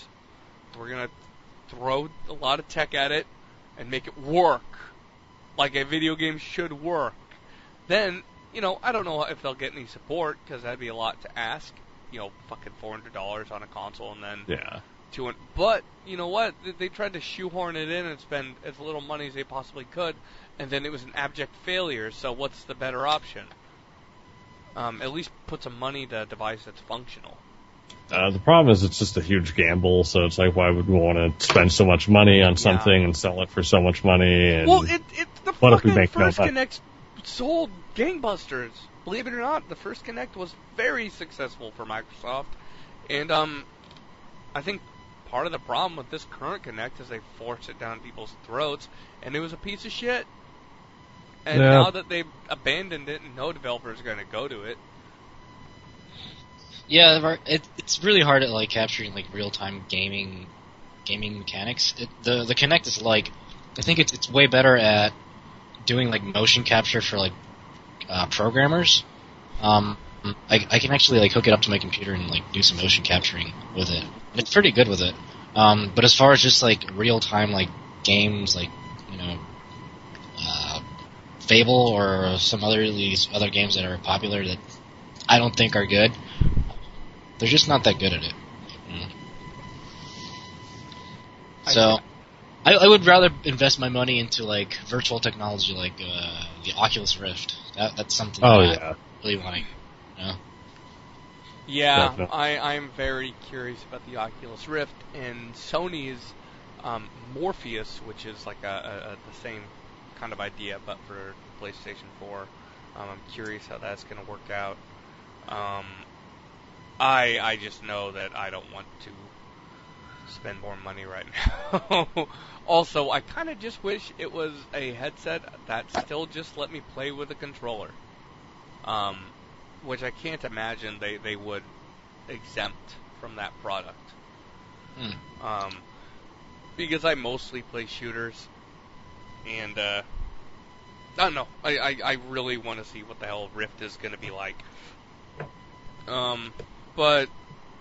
We're gonna throw a lot of tech at it and make it work like a video game should work." Then, I don't know if they'll get any support because that'd be a lot to ask. Fucking $400 on a console and then Yeah. But you know what? They tried to shoehorn it in and spend as little money as they possibly could, and then it was an abject failure. So what's the better option? At least put some money to a device that's functional. The problem is it's just a huge gamble, so it's like, why would we want to spend so much money on something and sell it for so much money? And Well, the what if we fucking make no first money? Kinect sold gangbusters. Believe it or not, the first Kinect was very successful for Microsoft, and I think part of the problem with this current Kinect is they force it down people's throats, and it was a piece of shit. And Yeah. now that they've abandoned it, and no developers are going to go to it. Yeah, it's really hard at like capturing like real time gaming mechanics. The Kinect is like, I think it's way better at doing like motion capture for like programmers. I can actually like hook it up to my computer and like do some motion capturing with it. And it's pretty good with it. But as far as just like real time like games like Fable or some these other games that are popular that I don't think are good, they're just not that good at it. So I would rather invest my money into like virtual technology like the Oculus Rift. That's something Oh, that yeah. I really want to. Yeah, Definitely. I'm very curious about the Oculus Rift and Sony's Morpheus, which is like the same kind of idea, but for PlayStation 4. I'm curious how that's going to work out. I just know that I don't want to spend more money right now. Also, I kind of just wish it was a headset that still just let me play with a controller. Which I can't imagine they would exempt from that product. Because I mostly play shooters, and I don't know. I really want to see what the hell Rift is going to be like. But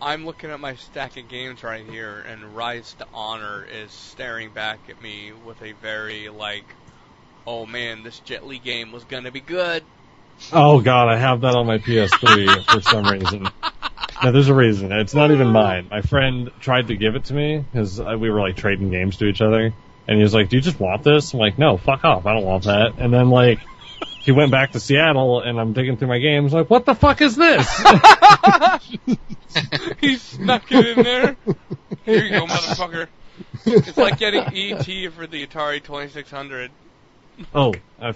I'm looking at my stack of games right here, and Rise to Honor is staring back at me with a very oh man, this Jet Li game was going to be good. Oh god, I have that on my PS3 for some reason. No, there's a reason. It's not even mine. My friend tried to give it to me because we were like trading games to each other, and he was like, "Do you just want this?" I'm like, "No, fuck off. I don't want that." And then he went back to Seattle, and I'm digging through my games like, "What the fuck is this?" He snuck it in there. Here you go, motherfucker. It's like getting E.T. for the Atari 2600. Oh, I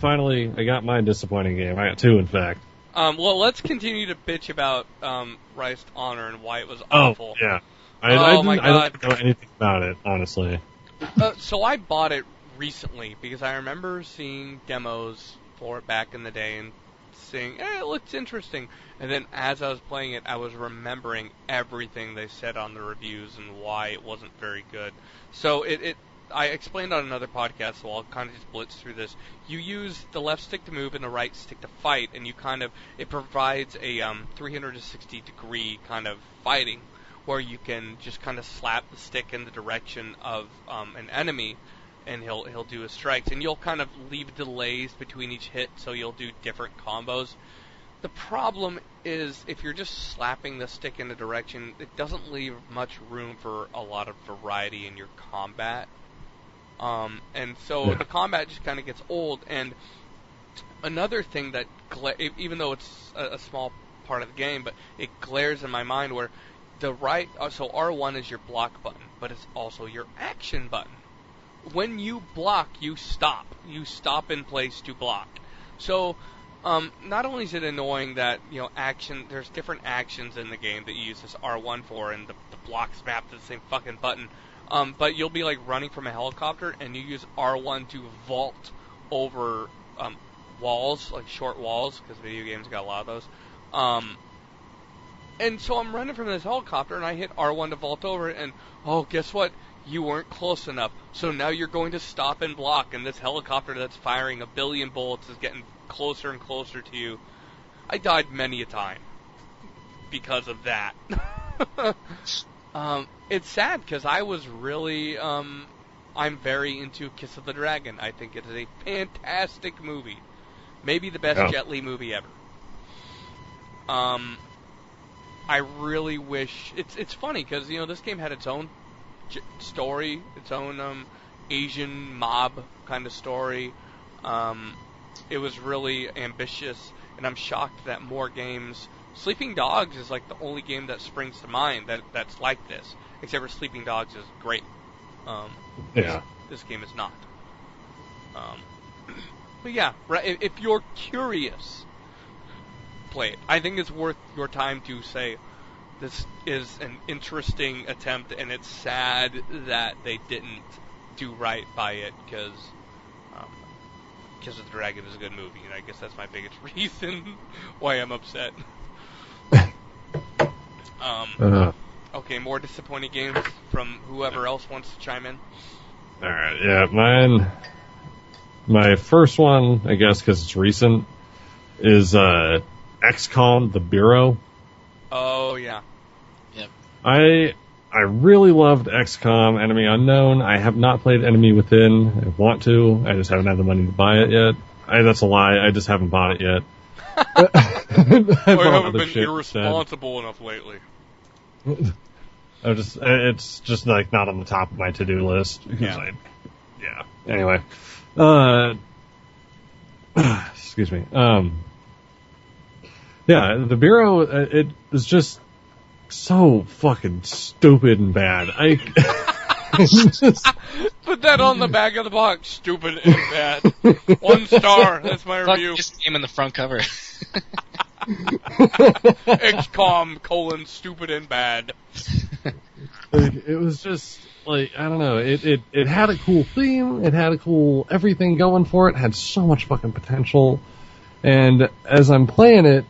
got my disappointing game. I got two, in fact. Well, let's continue to bitch about Rise to Honor and why it was awful. Oh, yeah. Oh, my I God. don't know anything about it, honestly. So I bought it recently because I remember seeing demos for it back in the day and seeing, it looks interesting. And then as I was playing it, I was remembering everything they said on the reviews and why it wasn't very good. So I explained on another podcast, so I'll kind of just blitz through this. You use the left stick to move and the right stick to fight, and it provides a 360 degree kind of fighting, where you can just kind of slap the stick in the direction of an enemy, and he'll do his strikes, and you'll kind of leave delays between each hit, so you'll do different combos. The problem is, if you're just slapping the stick in a direction, it doesn't leave much room for a lot of variety in your combat. And so the combat just kind of gets old. And another thing that, even though it's a small part of the game, but it glares in my mind where so R1 is your block button, but it's also your action button. When you block, you stop. You stop in place to block. So, not only is it annoying that, there's different actions in the game that you use this R1 for, and the block's mapped to the same fucking button, but you'll be, running from a helicopter, and you use R1 to vault over, walls, like short walls, because video games got a lot of those. And so I'm running from this helicopter, and I hit R1 to vault over it, and, guess what? You weren't close enough. So now you're going to stop and block, and this helicopter that's firing a billion bullets is getting closer and closer to you. I died many a time because of that. It's sad, because I was really, I'm very into Kiss of the Dragon. I think it is a fantastic movie. Maybe the best Jet Li movie ever. I really wish... It's funny, because, this game had its own story, its own Asian mob kind of story. It was really ambitious, and I'm shocked that more games... Sleeping Dogs is like the only game that springs to mind that's like this, except for Sleeping Dogs is great. This game is not. But yeah, if you're curious, play it. I think it's worth your time to say, this is an interesting attempt, and it's sad that they didn't do right by it, because Kiss of the Dragon is a good movie, and I guess that's my biggest reason why I'm upset. Okay, more disappointing games from whoever else wants to chime in. Alright, yeah, my first one, I guess because it's recent, is XCOM, The Bureau. Oh, yeah. Yep. I really loved XCOM, Enemy Unknown. I have not played Enemy Within. I want to. I just haven't had the money to buy it yet. That's a lie. I just haven't bought it yet. I haven't been irresponsible enough lately. It's just like not on the top of my to-do list. Anyway. Excuse me. The Bureau, it was just so fucking stupid and bad. Put that on the back of the box. Stupid and bad. 1 star. That's my review. Just name in the front cover. XCOM : stupid and bad. It was just like, I don't know. It had a cool theme. It had a cool everything going for it. It had so much fucking potential. And as I'm playing it,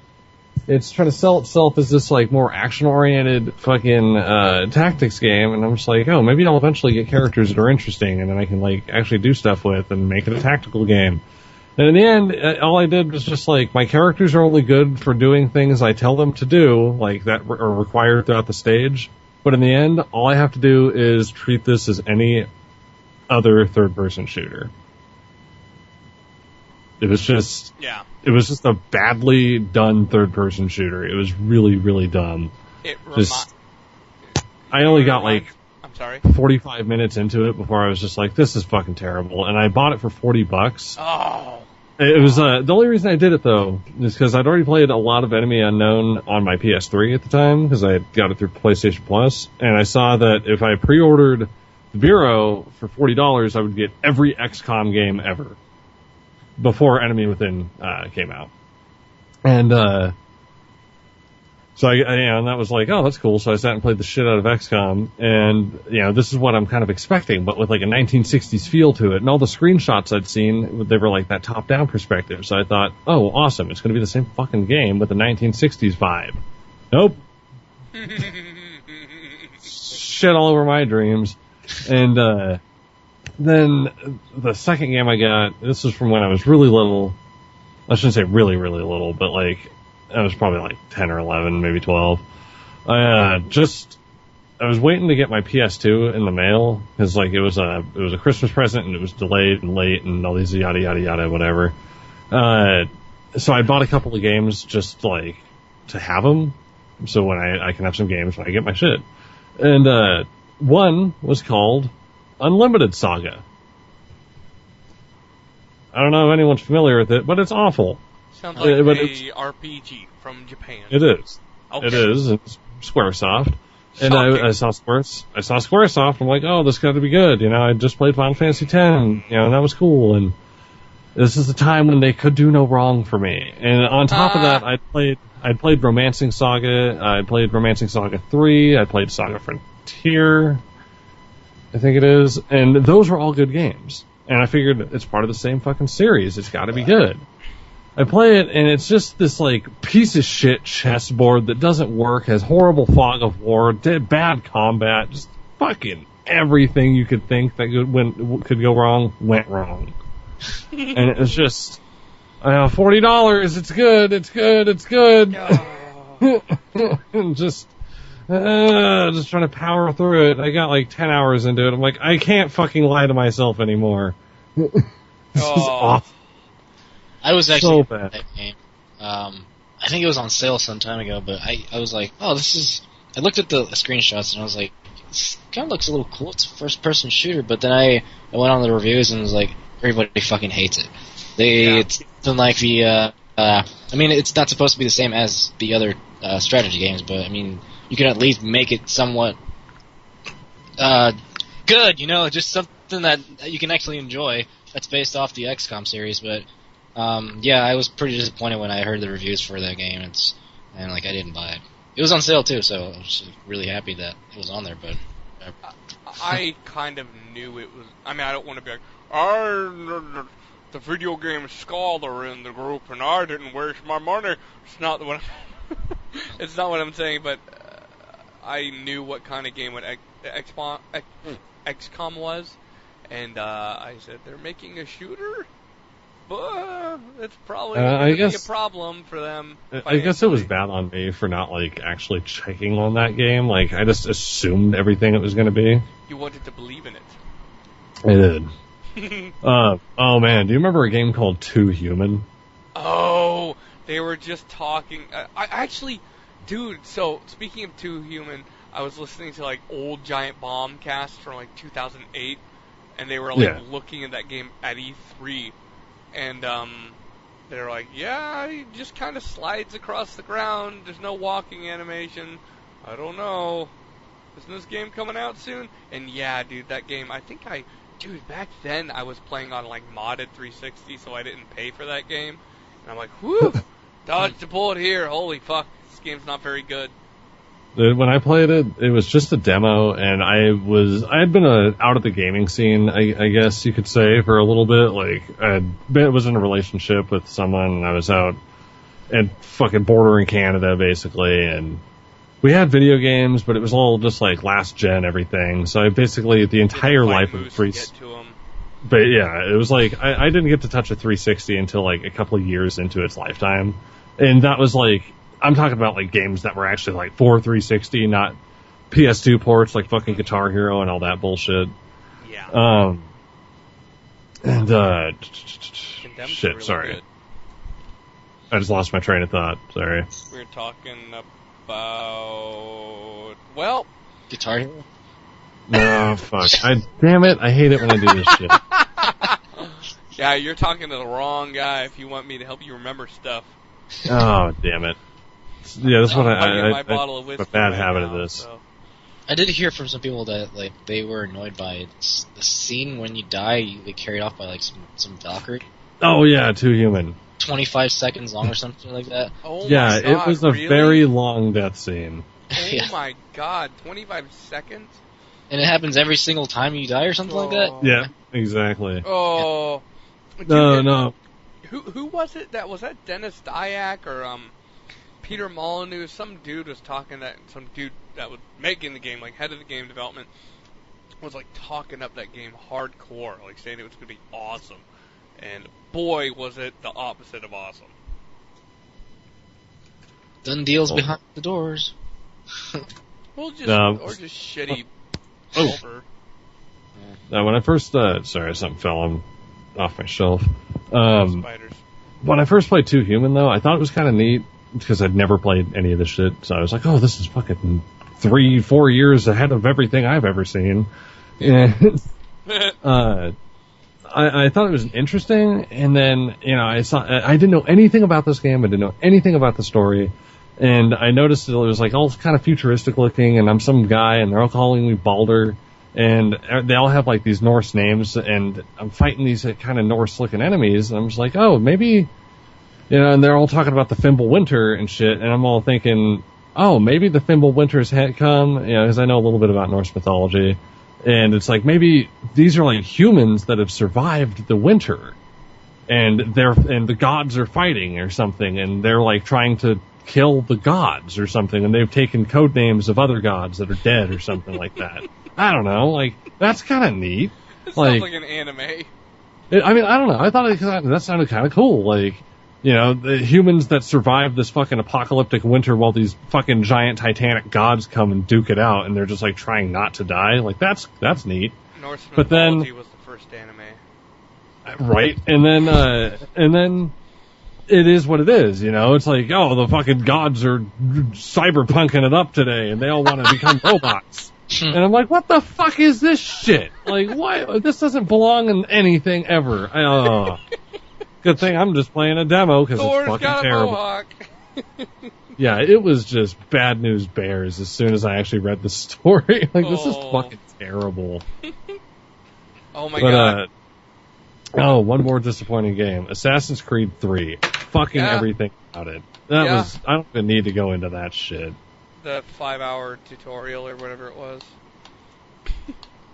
it's trying to sell itself as this like more action-oriented fucking tactics game, and I'm just like, oh, maybe I'll eventually get characters that are interesting, and then I can like actually do stuff with and make it a tactical game. And in the end, all I did was just like, my characters are only good for doing things I tell them to do, like that are required throughout the stage. But in the end, all I have to do is treat this as any other third-person shooter. It was just a badly done third-person shooter. It was really, really dumb. I only got like 45 minutes into it before I was just like, this is fucking terrible. And I bought it for $40. Oh. It was the only reason I did it though is because I'd already played a lot of Enemy Unknown on my PS3 at the time because I got it through PlayStation Plus, and I saw that if I pre-ordered The Bureau for $40, I would get every XCOM game ever before Enemy Within came out. And So and that was like, oh, that's cool. So I sat and played the shit out of XCOM, and this is what I'm kind of expecting, but with like a 1960s feel to it. And all the screenshots I'd seen, they were like that top-down perspective. So I thought, oh, awesome, it's going to be the same fucking game with a 1960s vibe. Nope. Shit all over my dreams. And then the second game I got, this was from when I was really little. I shouldn't say really, really little, but like I was probably like 10 or 11, maybe 12. I was waiting to get my PS2 in the mail because like it was a Christmas present and it was delayed and late and all these yada yada yada whatever. So I bought a couple of games just like to have them, so when I can have some games when I get my shit. And one was called Unlimited Saga. I don't know if anyone's familiar with it, but it's awful. Sounds like a RPG from Japan. It is. Okay. It is. It's Squaresoft. And I saw Squaresoft. I'm like, oh, this got to be good. I just played Final Fantasy X. And that was cool. And this is the time when they could do no wrong for me. And on top of that, I'd played Romancing Saga. I played Romancing Saga 3. I played Saga Frontier, I think it is. And those were all good games. And I figured it's part of the same fucking series. It's got to be good. I play it, and it's just this, like, piece of shit chessboard that doesn't work, has horrible fog of war, bad combat, just fucking everything you could think that could go wrong went wrong. And it was just, $40, it's good. And just trying to power through it. I got like 10 hours into it. I'm like, I can't fucking lie to myself anymore. This is awful. I was actually so bad. That game. I think it was on sale some time ago, but I was like, oh, this is... I looked at the screenshots and I was like, this kind of looks a little cool. It's a first-person shooter, but then I went on the reviews and was like, everybody fucking hates it. It's like the... I mean, it's not supposed to be the same as the other strategy games, but I mean, you can at least make it somewhat good, just something that you can actually enjoy. That's based off the XCOM series, but I was pretty disappointed when I heard the reviews for that game, and I didn't buy it. It was on sale too, so I was really happy that it was on there. But I kind of knew it was. I mean, I don't want to be like, the video game scholar in the group, and I didn't waste my money. It's not what. It's not what I'm saying, but I knew what kind of game what XCOM was, and I said they're making a shooter. But it's probably going to be a problem for them. I guess it was bad on me for not actually checking on that game. I just assumed everything it was going to be. You wanted to believe in it. I did. Oh man, do you remember a game called Too Human? Oh, they were just talking. I actually, dude. So speaking of Too Human, I was listening to old Giant Bomb cast from 2008, and they were looking at that game at E3. And they're like, yeah, he just kind of slides across the ground. There's no walking animation. I don't know. Isn't this game coming out soon? And yeah, dude, that game, dude, back then I was playing on modded 360, so I didn't pay for that game. And I'm like, whew, dodged a bullet here. Holy fuck, this game's not very good. When I played it, it was just a demo, and I had been out of the gaming scene, I guess you could say, for a little bit. I was in a relationship with someone, and I was out at fucking bordering Canada, basically, and we had video games, but it was all just last gen everything. So I basically, the entire life of but yeah, it was I didn't get to touch a 360 until a couple of years into its lifetime, and that was I'm talking about games that were actually for 360, not PS2 ports fucking Guitar Hero and all that bullshit. Yeah. Shit, really sorry. Good. I just lost my train of thought. Sorry. We're talking about Guitar Hero. No, fuck. Damn it, I hate it when I do this shit. Yeah, you're talking to the wrong guy if you want me to help you remember stuff. Oh, damn it. Yeah, that's what I my bottle of whiskey a bad right habit now, of this. So. I did hear from some people that they were annoyed by it. The scene when you die, you get carried off by some Valkyrie. Oh yeah, Too Human. 25 seconds long or something like that. Oh Yeah, my God, it was a really? very long death scene. Oh Yeah. my God, 25 seconds? And it happens every single time you die or something like that? Oh. Yeah, exactly. Oh. No. Who was it? Was that Dennis Dyack or Peter Molyneux? Some dude was talking some dude that was making the game, like head of the game development, was like talking up that game hardcore, like saying it was going to be awesome. And boy, was it the opposite of awesome. Done deals behind the doors. Well, just or just shitty developer. Now, when I first, sorry, something fell off my shelf. Spiders. When I first played Two Human, though, I thought it was kind of neat because I'd never played any of this shit. So I was like, oh, this is fucking 3-4 years ahead of everything I've ever seen. And I thought it was interesting, and then I didn't know anything about this game. I didn't know anything about the story, and I noticed that it was like all kind of futuristic looking, and I'm some guy, and they're all calling me Baldur, and they all have like these Norse names, and I'm fighting these kind of Norse looking enemies, and I'm just like, oh, maybe, and they're all talking about the Fimble Winter and shit, and I'm all thinking, oh, maybe the Fimble Winters had come, because I know a little bit about Norse mythology. And it's like maybe these are like humans that have survived the winter, and the gods are fighting or something, and they're like trying to kill the gods or something, and they've taken code names of other gods that are dead or something like that. I don't know, like that's kind of neat. It sounds like an anime. I don't know. I thought that sounded kind of cool, like. The humans that survive this fucking apocalyptic winter while these fucking giant titanic gods come and duke it out, and they're just like trying not to die. Like that's neat. Norse but then mythology was the first anime. Right, and then it is what it is. It's like, oh, the fucking gods are cyberpunking it up today, and they all want to become robots. And I'm like, what the fuck is this shit? Like, why? This doesn't belong in anything ever. Good thing I'm just playing a demo because it's fucking terrible. Yeah, it was just bad news bears as soon as I actually read the story. Like, this is fucking terrible. Oh my God. One more disappointing game. Assassin's Creed 3. Fucking everything about it. I don't even need to go into that shit. The 5-hour tutorial or whatever it was.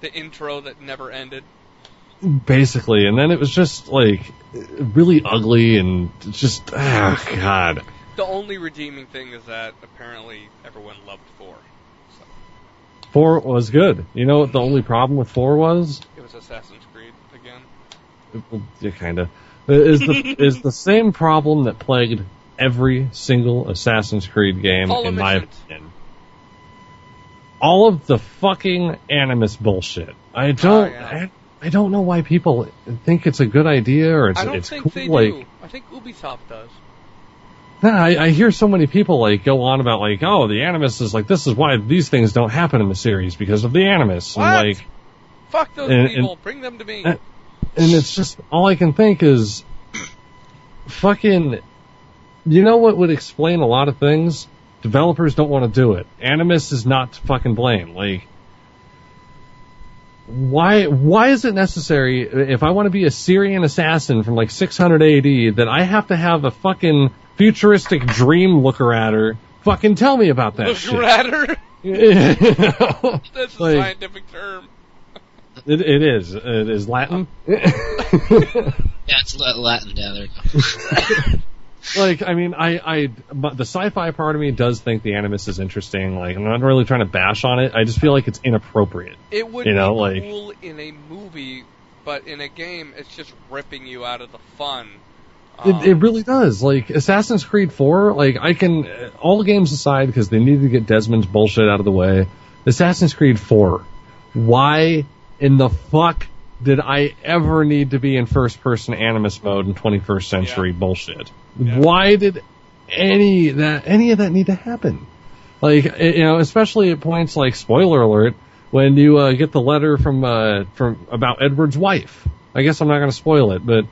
The intro that never ended. Basically, and then it was just like really ugly and just God. The only redeeming thing is that apparently everyone loved 4. So. 4 was good. You know what the only problem with 4 was? It was Assassin's Creed again. Yeah, kind of. Is the same problem that plagued every single Assassin's Creed game in my opinion. All of the fucking Animus bullshit. I don't know why people think it's a good idea or it's cool. I don't think they do. I think Ubisoft does. Nah, I hear so many people like go on about like, oh, the Animus is like, this is why these things don't happen in the series because of the Animus. What? And like, fuck those people. Bring them to me. And it's just all I can think is, fucking. You know what would explain a lot of things? Developers don't want to do it. Animus is not to fucking blame. Like. Why is it necessary, if I want to be a Syrian assassin from like 600 AD, that I have to have a fucking futuristic dream looker-at-her fucking tell me about that shit? Looker-at-her? That's a scientific term. It is. It is Latin. Yeah, it's Latin down there. Like, I mean, but the sci-fi part of me does think the Animus is interesting. Like, I'm not really trying to bash on it. I just feel like it's inappropriate. It would be cool in a movie, but in a game, it's just ripping you out of the fun. It really does. Like, Assassin's Creed 4, like, all games aside, because they needed to get Desmond's bullshit out of the way, Assassin's Creed 4, why in the fuck did I ever need to be in first-person Animus mode in 21st century bullshit? Yeah. Why did any of that need to happen? Like, especially at points like, spoiler alert, when you get the letter from about Edward's wife. I guess I'm not going to spoil it, but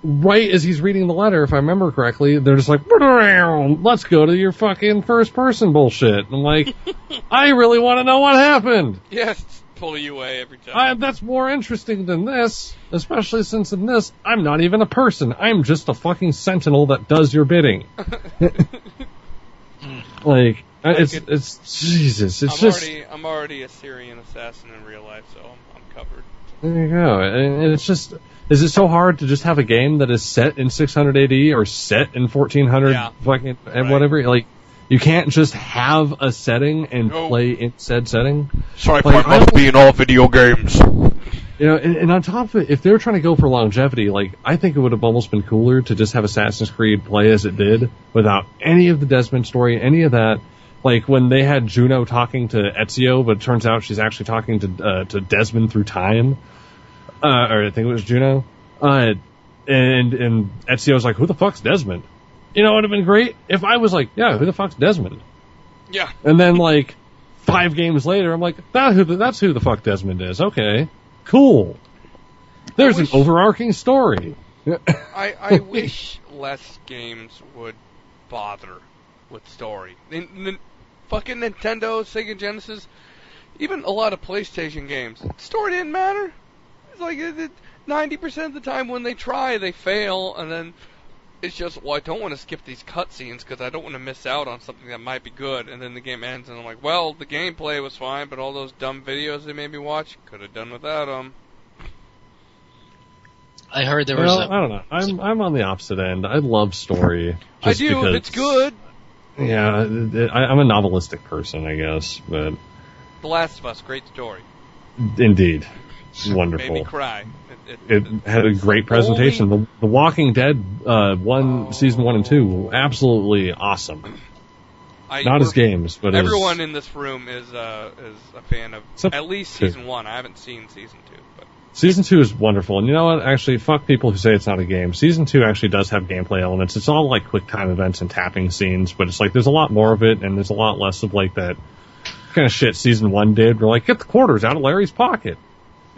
right as he's reading the letter, if I remember correctly, they're just like, let's go to your fucking first-person bullshit. And I'm like, I really want to know what happened. Yes, pull you away every time. That's more interesting than this, especially since in this, I'm not even a person. I'm just a fucking sentinel that does your bidding. Like, it's Jesus. I'm already a Syrian assassin in real life, so I'm covered. There you go. And it's just, is it so hard to just have a game that is set in 600 AD or set in 1400 fucking and whatever? Like, you can't just have a setting and play in said setting. Sci-fi must be in all video games. You know, and on top of it, if they were trying to go for longevity, like, I think it would have almost been cooler to just have Assassin's Creed play as it did, without any of the Desmond story, any of that. Like, when they had Juno talking to Ezio, but it turns out she's actually talking to Desmond through time. Or I think it was Juno. And Ezio's like, who the fuck's Desmond? You know, it would have been great if I was like, yeah, who the fuck's Desmond? Yeah. And then, like, 5 games later, I'm like, that's who the fuck Desmond is. Okay. Cool. There's an overarching story. I wish less games would bother with story. Fucking Nintendo, Sega Genesis, even a lot of PlayStation games, story didn't matter. It's like 90% of the time when they try, they fail, and then it's just, well, I don't want to skip these cutscenes because I don't want to miss out on something that might be good, and then the game ends, and I'm like, well, the gameplay was fine, but all those dumb videos they made me watch, could have done without them. I heard there was I don't know. I'm on the opposite end. I love story. I do, because, if it's good. Yeah, I'm a novelistic person, I guess, but... The Last of Us, great story. Indeed. Wonderful. Made me cry. It had a great presentation. The Walking Dead season 1 and 2, absolutely awesome. Not as games, but everyone in this room is a fan of at least season 1. I haven't seen season 2, but season 2 is wonderful. And you know what? Actually, fuck people who say it's not a game. Season 2 actually does have gameplay elements. It's all like quick time events and tapping scenes, but it's like there's a lot more of it, and there's a lot less of like that kind of shit season 1 did. We're like, get the quarters out of Larry's pocket.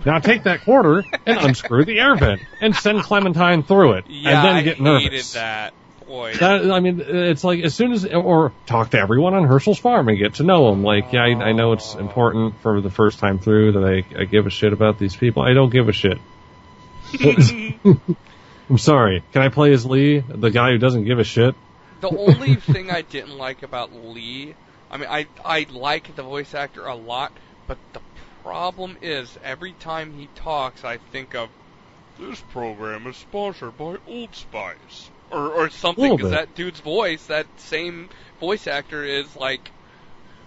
Now take that quarter and unscrew the air vent and send Clementine through it, and then get nervous. I hated that. Boy. I mean, it's like as soon as, or talk to everyone on Herschel's farm and get to know them. Like, yeah, I know it's important for the first time through that I give a shit about these people. I don't give a shit. I'm sorry. Can I play as Lee, the guy who doesn't give a shit? The only thing I didn't like about Lee, I mean, I like the voice actor a lot, but the problem is, every time he talks, I think of, this program is sponsored by Old Spice. Or something, because that dude's voice, that same voice actor is like,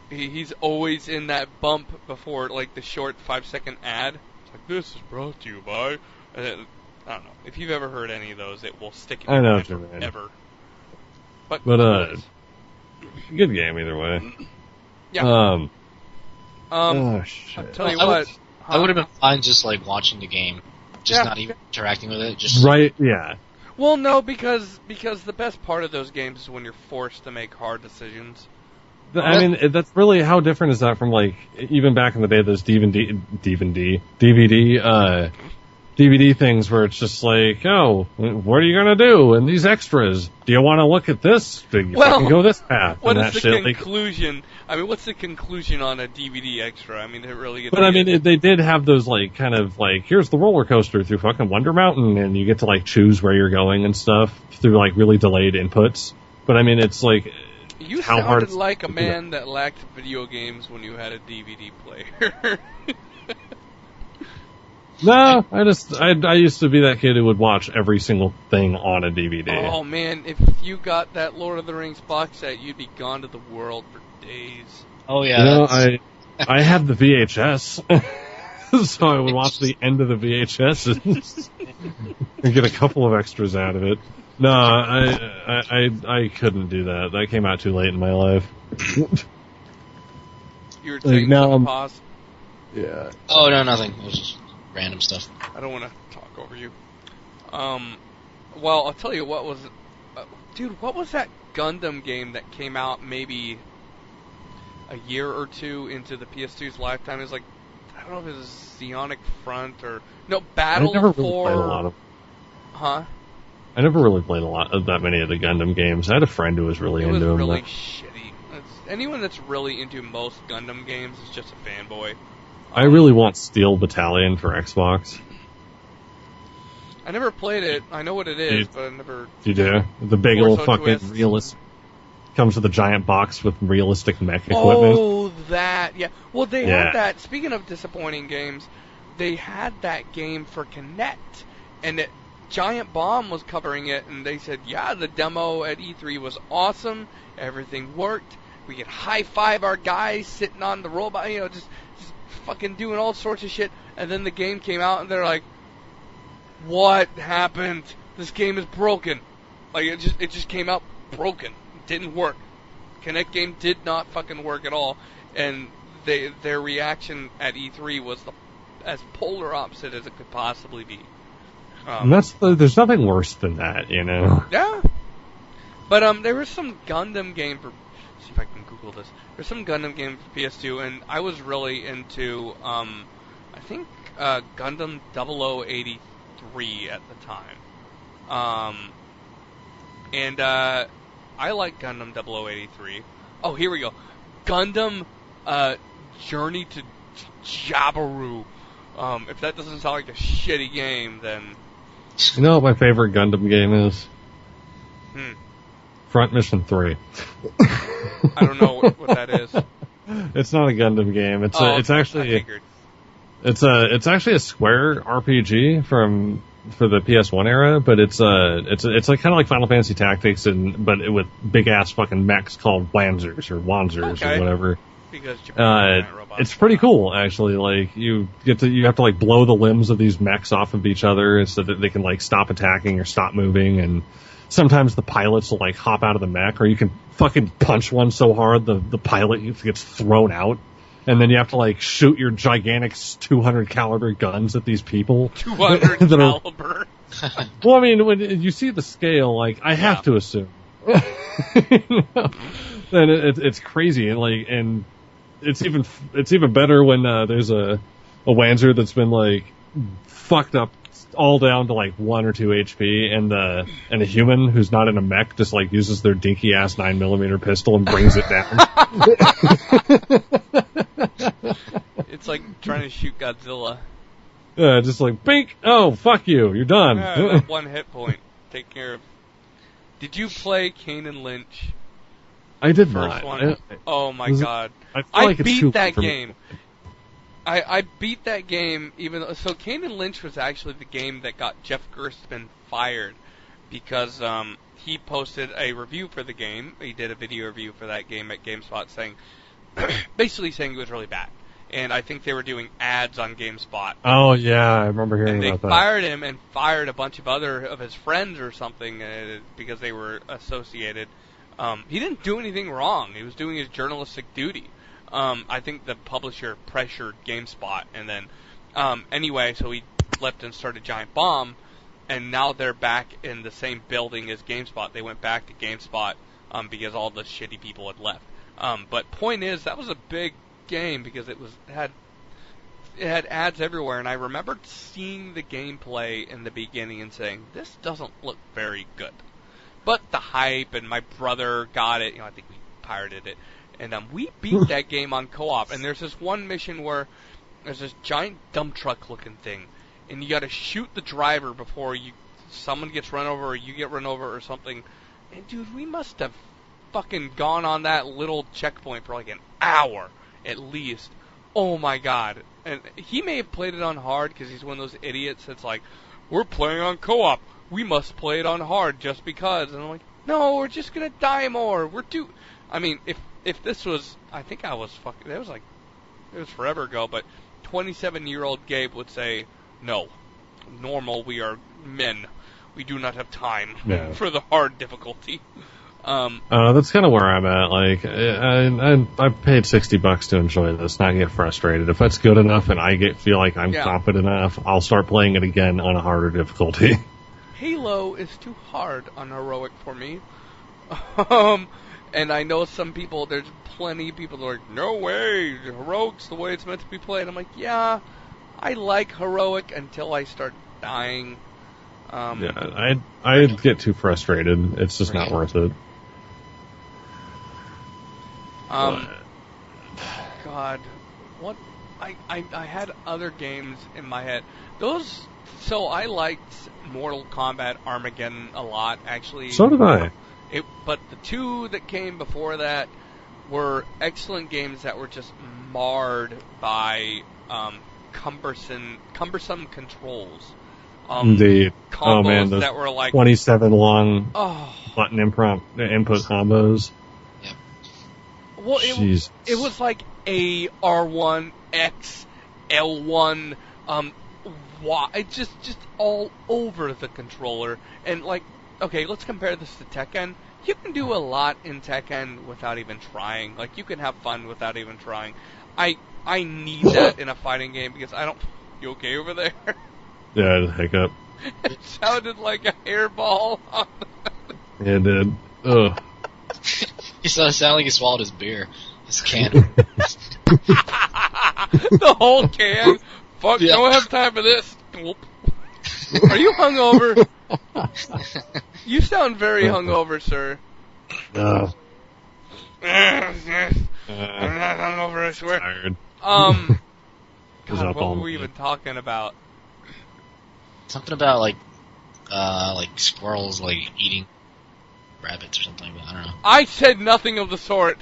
he's always in that bump before, like, the short 5-second ad. It's like, this is brought to you by, I don't know. If you've ever heard any of those, it will stick in your mind forever. But good game either way. Yeah. Oh, shit. I'll tell you what. I would have been fine just, like, watching the game. Just not even interacting with it. Just right, yeah. Well, no, because the best part of those games is when you're forced to make hard decisions. I mean, that's really, how different is that from, like, even back in the day, those DVD things where it's just like, oh, what are you gonna do? And these extras, do you want to look at this? Do you fucking go this path? What is the conclusion? I mean, what's the conclusion on a DVD extra? I mean, it really gets. But I mean, they did have those, like, kind of like, here's the roller coaster through fucking Wonder Mountain, and you get to, like, choose where you're going and stuff through, like, really delayed inputs. But I mean, it's like, you sounded like a man that lacked video games when you had a DVD player. No, I used to be that kid who would watch every single thing on a DVD. Oh man, if you got that Lord of the Rings box set, you'd be gone to the world for days. Oh yeah. You know, I had the VHS, so I would watch the end of the VHS and get a couple of extras out of it. No, I couldn't do that. That came out too late in my life. You were taking some pause? Yeah. Oh no, nothing. It was just random stuff. I don't want to talk over you. Well, I'll tell you what was... dude, what was that Gundam game that came out maybe a year or two into the PS2's lifetime? It was like, I don't know if it was Zeonic Front or... No, Battle I never for... Really played a lot of... Huh? I never really played a lot of that many of the Gundam games. I had a friend who was really into them. It was really shitty. Anyone that's really into most Gundam games is just a fanboy. I really want Steel Battalion for Xbox. I never played it. I know what it is, but I never... You do? The big old fucking Twist. realist... Comes with a giant box with realistic mech equipment. Oh, that, yeah. Well, they had that. Speaking of disappointing games, they had that game for Kinect, and Giant Bomb was covering it, and they said, yeah, the demo at E3 was awesome, everything worked, we could high-five our guys sitting on the robot, just fucking doing all sorts of shit, and then the game came out, and they're like, what happened? This game is broken. Like, it just came out broken. Didn't work. Kinect game did not fucking work at all, and their reaction at E3 was as polar opposite as it could possibly be. And there's nothing worse than that, Yeah, but there was some Gundam game for. See if I can Google this. There's some Gundam game for PS2, and I was really into I think Gundam 0083 at the time. And I like Gundam 0083. Oh, here we go. Gundam Journey to Jabiru. If that doesn't sound like a shitty game, then... You know what my favorite Gundam game is? Front Mission 3. I don't know what that is. It's not a Gundam game. It's actually a Square RPG for the PS1 era, but it's like kind of like Final Fantasy Tactics, but with big ass fucking mechs called Wanzers or or whatever. Because Japan robots. It's pretty cool, actually. Like you have to like blow the limbs of these mechs off of each other so that they can like stop attacking or stop moving, and sometimes the pilots will like hop out of the mech, or you can fucking punch one so hard the pilot gets thrown out. And then you have to, like, shoot your gigantic 200 caliber guns at these people. 200 caliber? Well, I mean, when you see the scale, like, I have to assume. Then it's crazy. And it's even better when there's a Wanzer that's been, like, fucked up all down to, like, 1 or 2 HP, and a human who's not in a mech just, like, uses their dinky-ass 9mm pistol and brings it down. It's like trying to shoot Godzilla. Yeah, just like, bink! Oh, fuck you, you're done. Yeah, 1 hit point. Take care of... Did you play Kane and Lynch? I did First not. one? Oh my god. I beat that game. I beat that game, even though... So Kane and Lynch was actually the game that got Jeff Gerstmann fired, because he posted a review for the game. He did a video review for that game at GameSpot saying... basically saying it was really bad. And I think they were doing ads on GameSpot. Oh, yeah, I remember hearing about that. And they fired him and fired a bunch of other of his friends or something because they were associated. He didn't do anything wrong. He was doing his journalistic duty. I think the publisher pressured GameSpot. And then, anyway, so he left and started Giant Bomb. And now they're back in the same building as GameSpot. They went back to GameSpot because all the shitty people had left. But point is, that was a big game because it had ads everywhere, and I remembered seeing the gameplay in the beginning and saying, this doesn't look very good. But the hype, and my brother got it, I think we pirated it, and we beat that game on co-op, and there's this one mission where there's this giant dump truck looking thing, and you gotta shoot the driver before someone gets run over or you get run over or something, and dude, we must have fucking gone on that little checkpoint for like an hour at least. Oh my god. And he may have played it on hard because he's one of those idiots that's like, we're playing on co-op, we must play it on hard just because. And I'm like, no, we're just gonna die more. I mean, if this was, I think I was fucking, it was forever ago, but 27-year-old Gabe would say, no, normal, we are men, we do not have time for the hard difficulty. That's kind of where I'm at. Like, I paid $60 to enjoy this, not get frustrated. If that's good enough and I feel like I'm competent enough, I'll start playing it again on a harder difficulty. Halo is too hard on heroic for me. And I know some people, there's plenty of people that are like, no way, heroic's the way it's meant to be played. I'm like, yeah, I like heroic until I start dying. I'd get too frustrated. It's just not worth it. God, what I had other games in my head. So I liked Mortal Kombat Armageddon a lot, actually. So did I. But the two that came before that were excellent games that were just marred by cumbersome controls. Combos that were like 27 long button input combos. Yep. Well, it was like A, R1, X, L1, Y. It's just all over the controller. And like, okay, let's compare this to Tekken. You can do a lot in Tekken without even trying. Like, you can have fun without even trying. I need that in a fighting game because I don't. You okay over there? Yeah, the hiccup. It sounded like a hairball. Yeah, it did. Ugh. He sounded like he swallowed his beer. His can. The whole can? Fuck, Yeah. don't have time for this. Are you hungover? You sound very hungover, sir. No. I'm not hungover, I swear. Tired. God, Was up what all were we night. even talking about? Something about like squirrels like eating rabbits or something, but I don't know. I said nothing of the sort.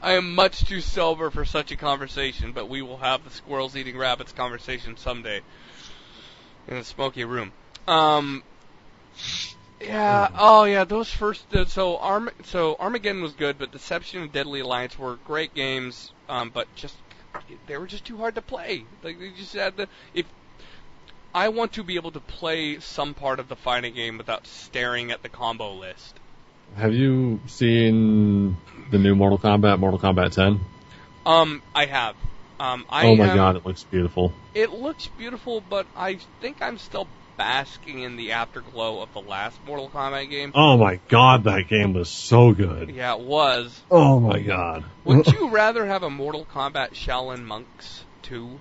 I am much too sober for such a conversation, but we will have the squirrels eating rabbits conversation someday in a smoky room. Yeah. Oh, yeah. Those first. So Armageddon was good, but Deception and Deadly Alliance were great games. But they were just too hard to play. Like they just had if I want to be able to play some part of the fighting game without staring at the combo list. Have you seen the new Mortal Kombat 10? I have. Oh my god, it looks beautiful. It looks beautiful, but I think I'm still basking in the afterglow of the last Mortal Kombat game. Oh my god, that game was so good. Yeah, it was. Oh my god. Would you rather have a Mortal Kombat Shaolin Monks 2?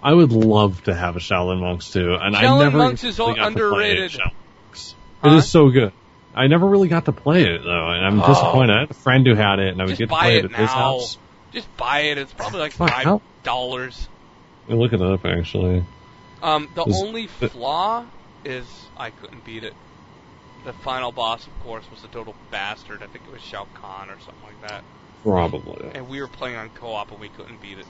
I would love to have a Shaolin Monks 2, and I Shaolin never Monks is really got underrated. to play it. Shaolin Monks. Huh? It is so good. I never really got to play it though, and I'm disappointed. I had a friend who had it, and I would Just get to buy play it it at his now. house. Just buy it. It's probably like Fuck, how- $5. Let me look it up actually. The Is- only flaw is I couldn't beat it. The final boss, of course, was a total bastard. I think it was Shao Kahn or something like that. Probably. And we were playing on co-op and we couldn't beat it.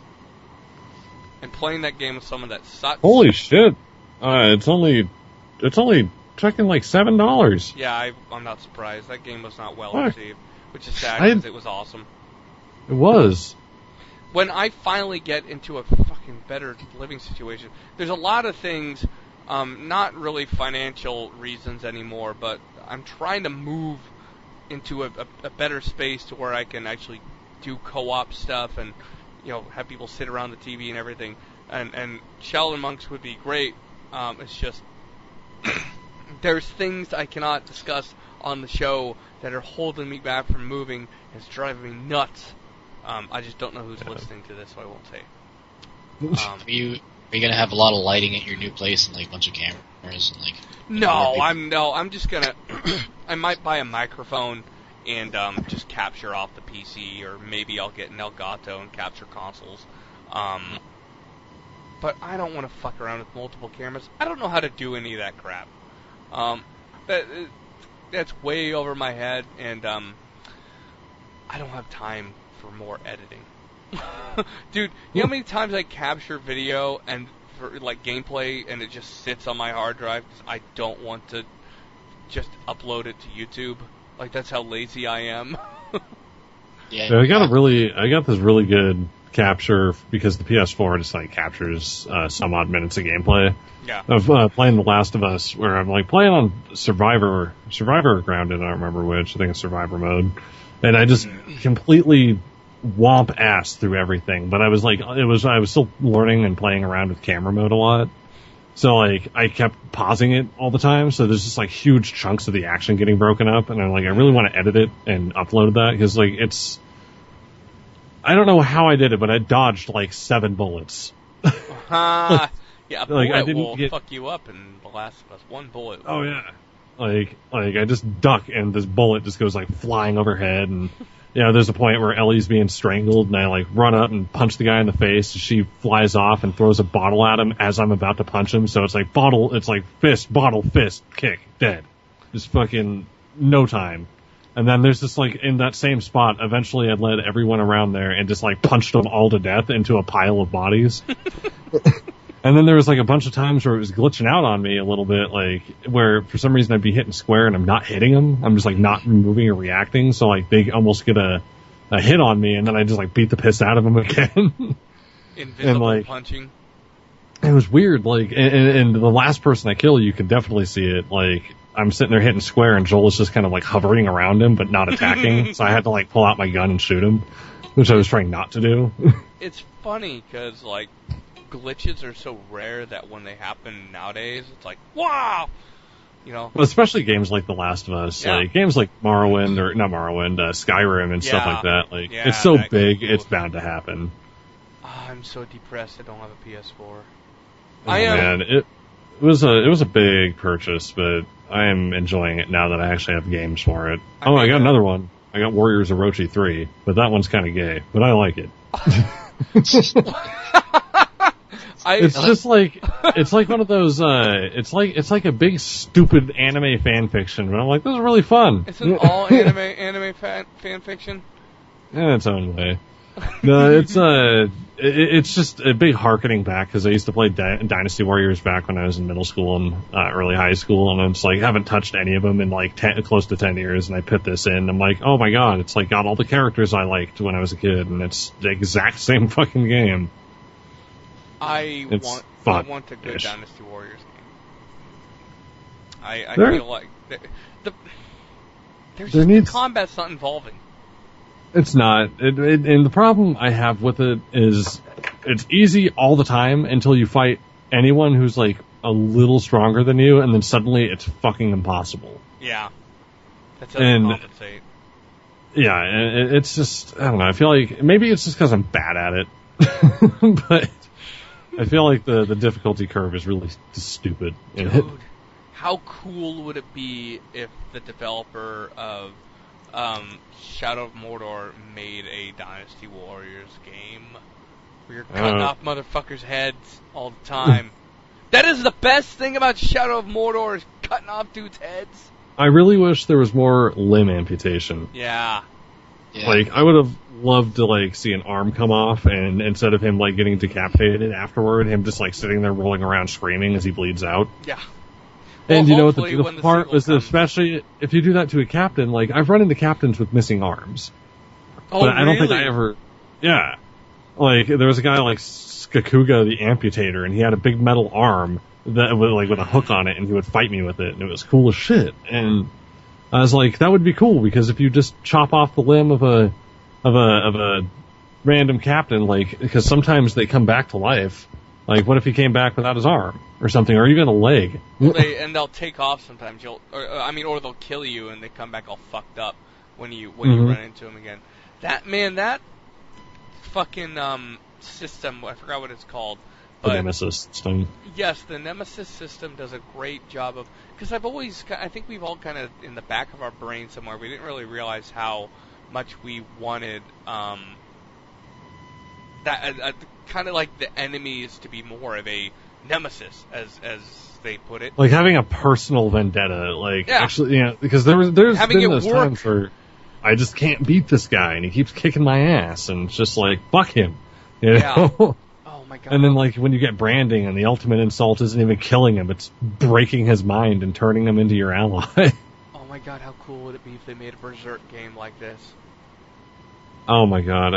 And playing that game with someone that sucks. Holy shit! It's only checking like $7. Yeah, I'm not surprised. That game was not well Fuck. received, which is sad because it was awesome. It was. When I finally get into a fucking better living situation, there's a lot of things, not really financial reasons anymore, but I'm trying to move into a better space to where I can actually do co-op stuff and, you know, have people sit around the TV and everything. And Shaolin Monks would be great. It's just there's things I cannot discuss on the show that are holding me back from moving. It's driving me nuts. I just don't know who's listening to this, so I won't say. Are you gonna have a lot of lighting at your new place and like a bunch of cameras and like? I'm just gonna. I might buy a microphone and just capture off the PC, or maybe I'll get an Elgato and capture consoles. But I don't want to fuck around with multiple cameras. I don't know how to do any of that crap. That's way over my head, and I don't have time for more editing. Dude, you know how many times I capture video and for like gameplay and it just sits on my hard drive because I don't want to just upload it to YouTube? Like, that's how lazy I am. Yeah, I got this really good capture because the PS4 just like captures some odd minutes of gameplay Yeah. of playing The Last of Us, where I'm like playing on Survivor or Grounded, I don't remember which. I think it's Survivor mode, and I just completely womp ass through everything. But I was still learning and playing around with camera mode a lot. So like I kept pausing it all the time. So there's just like huge chunks of the action getting broken up, and I'm like, I really want to edit it and upload that because like it's. I don't know how I did it, but I dodged like 7 bullets. Yeah, a bullet I didn't will get- fuck you up in The Last of Us. One bullet. Oh yeah. Like I just duck and this bullet just goes like flying overhead, and there's a point where Ellie's being strangled, and I like run up and punch the guy in the face. She flies off and throws a bottle at him as I'm about to punch him. So it's like fist, bottle, fist, kick, dead. Just fucking no time. And then there's this like in that same spot. Eventually, I led everyone around there and just like punched them all to death into a pile of bodies. And then there was like a bunch of times where it was glitching out on me a little bit, like where for some reason I'd be hitting square and I'm not hitting them. I'm just like not moving or reacting. So like they almost get a hit on me, and then I just like beat the piss out of them again. Invisible and, like, punching. It was weird. Like, and the last person I kill, you can definitely see it. Like, I'm sitting there hitting square, and Joel is just kind of like hovering around him, but not attacking. So I had to like pull out my gun and shoot him, which I was trying not to do. It's funny because like glitches are so rare that when they happen nowadays, it's like wow, you know. But especially games like The Last of Us, like games like Morrowind or not Morrowind, Skyrim and stuff like that. Like it's so big, it's bound to happen. I'm so depressed. I don't have a PS4. Oh, man, it was a big purchase, but I am enjoying it now that I actually have games for it. I got another one. I got Warriors of Orochi 3, but that one's kind of gay, but I like it. It's just like it's like one of those. It's like a big stupid anime fan fiction, but I'm like, this is really fun. Isn't all anime fan fiction? In its own way. No, it's just a big harkening back because I used to play Dynasty Warriors back when I was in middle school and early high school, and it's like I haven't touched any of them in like close to 10 years, and I put this in. I'm like, oh my god, it's like got all the characters I liked when I was a kid, and it's the exact same fucking game. I want a good Dynasty Warriors game. I feel like the combat's not involving. It's not. And the problem I have with it is it's easy all the time until you fight anyone who's like a little stronger than you, and then suddenly it's fucking impossible. Yeah. That doesn't compensate. Yeah, and it's just, I don't know, I feel like maybe it's just because I'm bad at it. But I feel like the difficulty curve is really stupid. Dude, how cool would it be if the developer of Shadow of Mordor made a Dynasty Warriors game where you're cutting off motherfuckers' heads all the time? That is the best thing about Shadow of Mordor, is cutting off dudes' heads. I really wish there was more limb amputation. Yeah. Like, I would have loved to, like, see an arm come off, and instead of him, like, getting decapitated afterward, him just, like, sitting there rolling around screaming as he bleeds out. Yeah. And you know what the part was, especially if you do that to a captain, like, I've run into captains with missing arms. Oh, but I don't think I ever... Yeah. Like, there was a guy like Skakuga the Amputator, and he had a big metal arm that with a hook on it, and he would fight me with it, and it was cool as shit. And I was like, that would be cool, because if you just chop off the limb of a random captain, like, because sometimes they come back to life. Like, what if he came back without his arm or something, or even a leg? Well, they'll take off sometimes. Or they'll kill you and they come back all fucked up when you run into them again. That fucking system, I forgot what it's called. The Nemesis system. Yes, the Nemesis system does a great job of, because I think we've all kind of in the back of our brain somewhere, we didn't really realize how much we wanted that kind of like the enemies to be more of a nemesis, as they put it. Like having a personal vendetta, like actually, you know, because there's been those times where I just can't beat this guy and he keeps kicking my ass, and it's just like, fuck him, you know? Yeah. Oh my god. And then like when you get branding and the ultimate insult isn't even killing him, it's breaking his mind and turning him into your ally. Oh my god, how cool would it be if they made a Berserk game like this? Oh my god,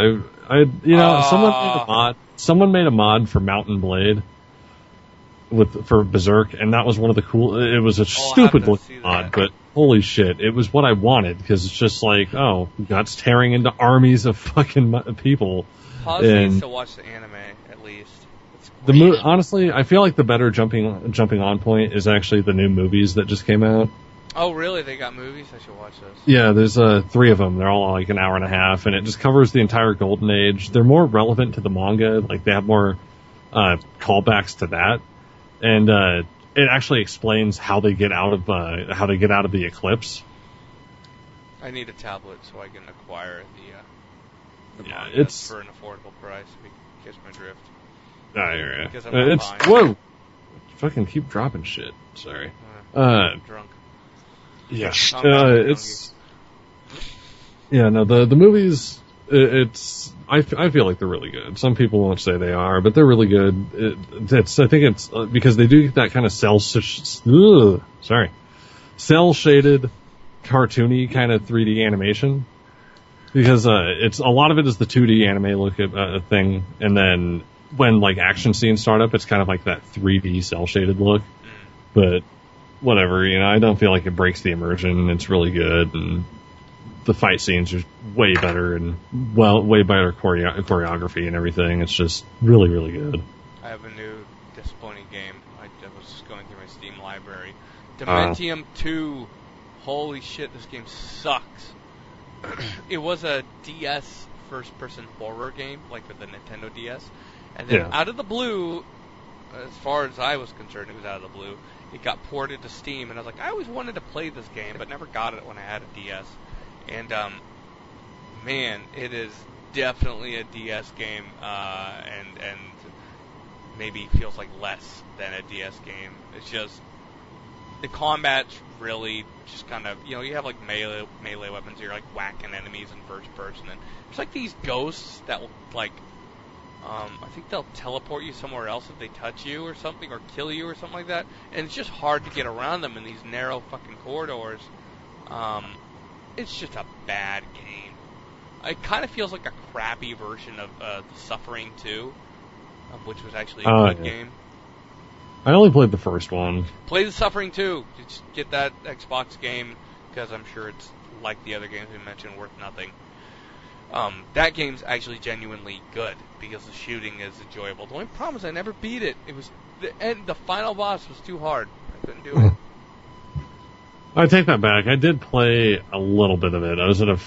someone made a mod for Mountain Blade for Berserk, and that was one of the cool. It was a stupid looking mod, but holy shit, it was what I wanted, because it's just like, oh, God's tearing into armies of fucking people. Pause needs to watch the anime at least. Honestly, I feel like the better jumping on point is actually the new movies that just came out. Oh, really? They got movies? I should watch those. Yeah, there's 3 of them. They're all like an hour and a half, and it just covers the entire Golden Age. They're more relevant to the manga. Like, they have more callbacks to that, and it actually explains how they get out of the eclipse. I need a tablet so I can acquire the Yeah, manga it's for an affordable price. If you catch my drift. I hear ya. Because I'm not It's buying. whoa. Fucking keep dropping shit. Sorry. I'm drunk. Yeah. I'm not It's. Yeah. No. The movies. It's. I feel like they're really good. Some people won't say they are, but they're really good. I think it's because they do that kind of cell shaded, cartoony kind of 3D animation. Because it's a lot of it is the 2D anime look at thing, and then when like action scenes start up, it's kind of like that 3D cell shaded look. But whatever, I don't feel like it breaks the immersion. It's really good, and the fight scenes are way better and way better choreography and everything. It's just really, really good. I have a new disappointing game. I was going through my Steam library. Dementium 2. Holy shit, this game sucks. It was a DS first-person horror game, like with the Nintendo DS. And then out of the blue, as far as I was concerned, it was out of the blue. It got ported to Steam, and I was like, I always wanted to play this game, but never got it when I had a DS. And, man, it is definitely a DS game, and maybe feels like less than a DS game. It's just, the combat's really just kind of, you have like melee weapons, you're like whacking enemies in first person, and there's like these ghosts that will like, I think they'll teleport you somewhere else if they touch you or something, or kill you or something like that, and it's just hard to get around them in these narrow fucking corridors. It's just a bad game. It kind of feels like a crappy version of The Suffering 2, which was actually a good game. I only played the first one. Play The Suffering 2. Just get that Xbox game, because I'm sure it's like the other games we mentioned, worth nothing. That game's actually genuinely good, because the shooting is enjoyable. The only problem is I never beat it. It was the final boss was too hard. I couldn't do it. I take that back. I did play a little bit of it. I was at a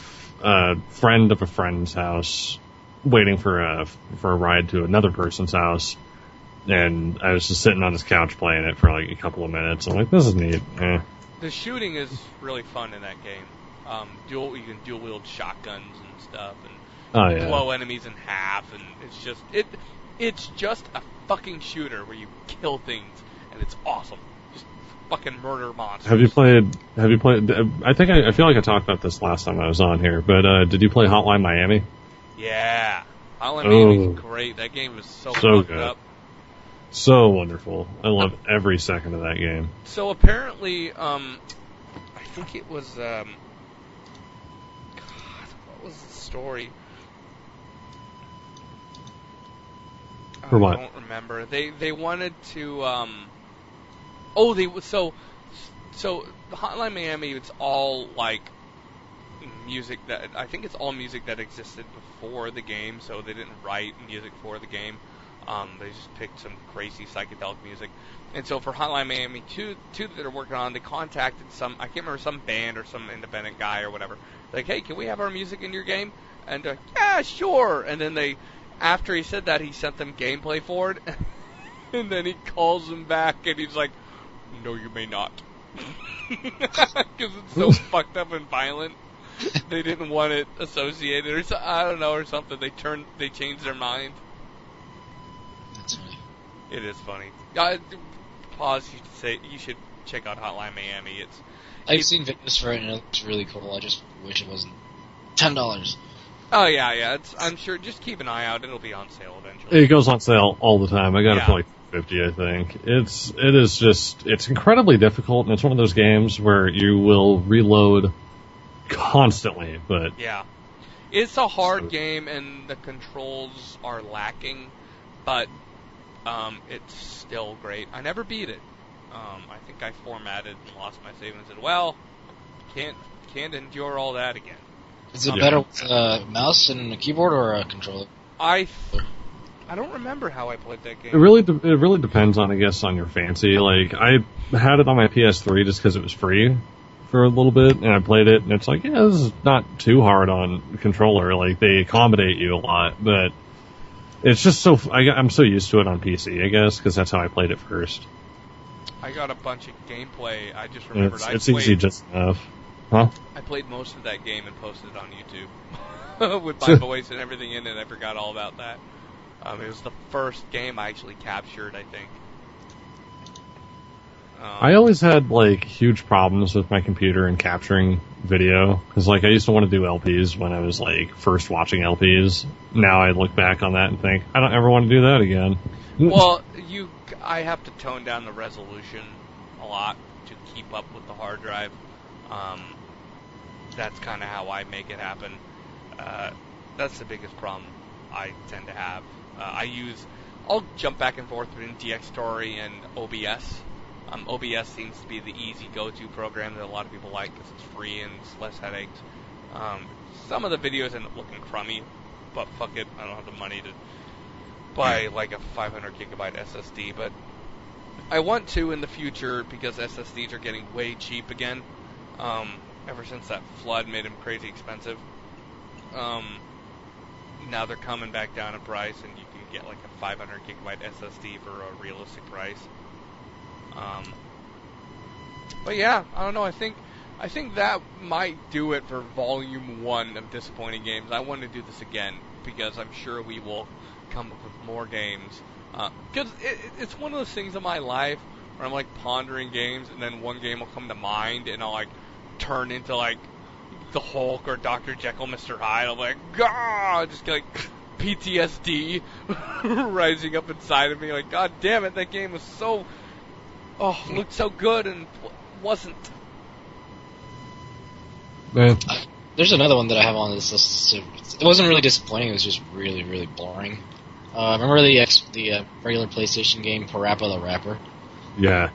friend of a friend's house, waiting for a ride to another person's house, and I was just sitting on his couch playing it for like a couple of minutes. I'm like, this is neat. The shooting is really fun in that game. You can dual wield shotguns and stuff, and blow enemies in half, and it's just a fucking shooter where you kill things, and it's awesome. Just fucking murder monsters. Have you played? I feel like I talked about this last time I was on here, but did you play Hotline Miami? Yeah, Hotline Miami's great. That game was so fucked good. Up. So wonderful. I love every second of that game. So apparently, I think it was, God, what was the story? For what? I don't remember. They wanted to, so Hotline Miami, it's all like music that, I think it's all music that existed before the game, so they didn't write music for the game. They just picked some crazy psychedelic music. And so for Hotline Miami 2 that they're working on, they contacted some, I can't remember, some band or some independent guy or whatever. Like, hey, can we have our music in your game? And yeah, sure. And then after he said that, he sent them gameplay for it. And then he calls them back and he's like, no, you may not. Because it's so fucked up and violent. They didn't want it associated, or so, I don't know, or something. They changed their mind. That's funny. It is funny. Pause. You should check out Hotline Miami. I've seen videos for it and it looks really cool. I just wish it wasn't $10. Oh yeah. I'm sure. Just keep an eye out. It'll be on sale eventually. It goes on sale all the time. I got it for like $50, I think. It's incredibly difficult, and it's one of those games where you will reload constantly. But yeah, it's a hard game, and the controls are lacking, but it's still great. I never beat it. I think I formatted and lost my save and said, well, can't endure all that again. Is it better with a mouse and a keyboard or a controller? I don't remember how I played that game. It really depends on, I guess, on your fancy. Like, I had it on my PS3 just because it was free for a little bit, and I played it, and it's like, yeah, this is not too hard on the controller. Like, they accommodate you a lot, but it's just I'm so used to it on PC, I guess, because that's how I played it first. I got a bunch of gameplay. I just remembered it's easy just enough. Huh? I played most of that game and posted it on YouTube with my voice and everything in it. I forgot all about that. It was the first game I actually captured, I think. I always had like huge problems with my computer and capturing video because like I used to want to do LPs when I was like first watching LPs. Now I look back on that and think I don't ever want to do that again. Well, I have to tone down the resolution a lot to keep up with the hard drive. That's kind of how I make it happen. That's the biggest problem I tend to have. I'll jump back and forth between DxTory and OBS. OBS seems to be the easy go-to program that a lot of people like because it's free and it's less headaches. Some of the videos end up looking crummy, but fuck it, I don't have the money to buy like a 500 gigabyte SSD, but I want to in the future because SSDs are getting way cheap again. Ever since that flood made them crazy expensive. Now they're coming back down in price, and you can get like a 500 gigabyte SSD for a realistic price. But yeah, I don't know. I think that might do it for Volume 1 of Disappointing Games. I want to do this again because I'm sure we will come up with more games. Because it's one of those things in my life where I'm like pondering games, and then one game will come to mind, and I'll like turn into like the Hulk or Dr. Jekyll, Mr. Hyde. I'm like, God, just get like PTSD rising up inside of me. Like, God damn it, that game was so, looked so good and wasn't. Man. There's another one that I have on this list. It wasn't really disappointing. It was just really, really boring. Remember the regular PlayStation game Parappa the Rapper? Yeah.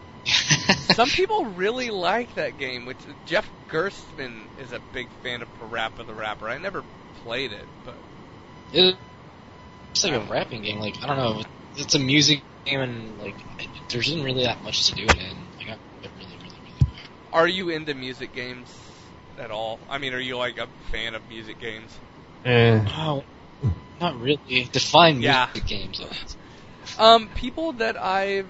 Some people really like that game, which Jeff Gerstmann is a big fan of Parappa the Rapper. I never played it, but it's like a rapping game. Like, I don't know, it's a music game, and like there isn't really that much to do in it. I got it really, really, really. Are you into music games at all? I mean, are you like a fan of music games? Oh, not really. Define music games. People that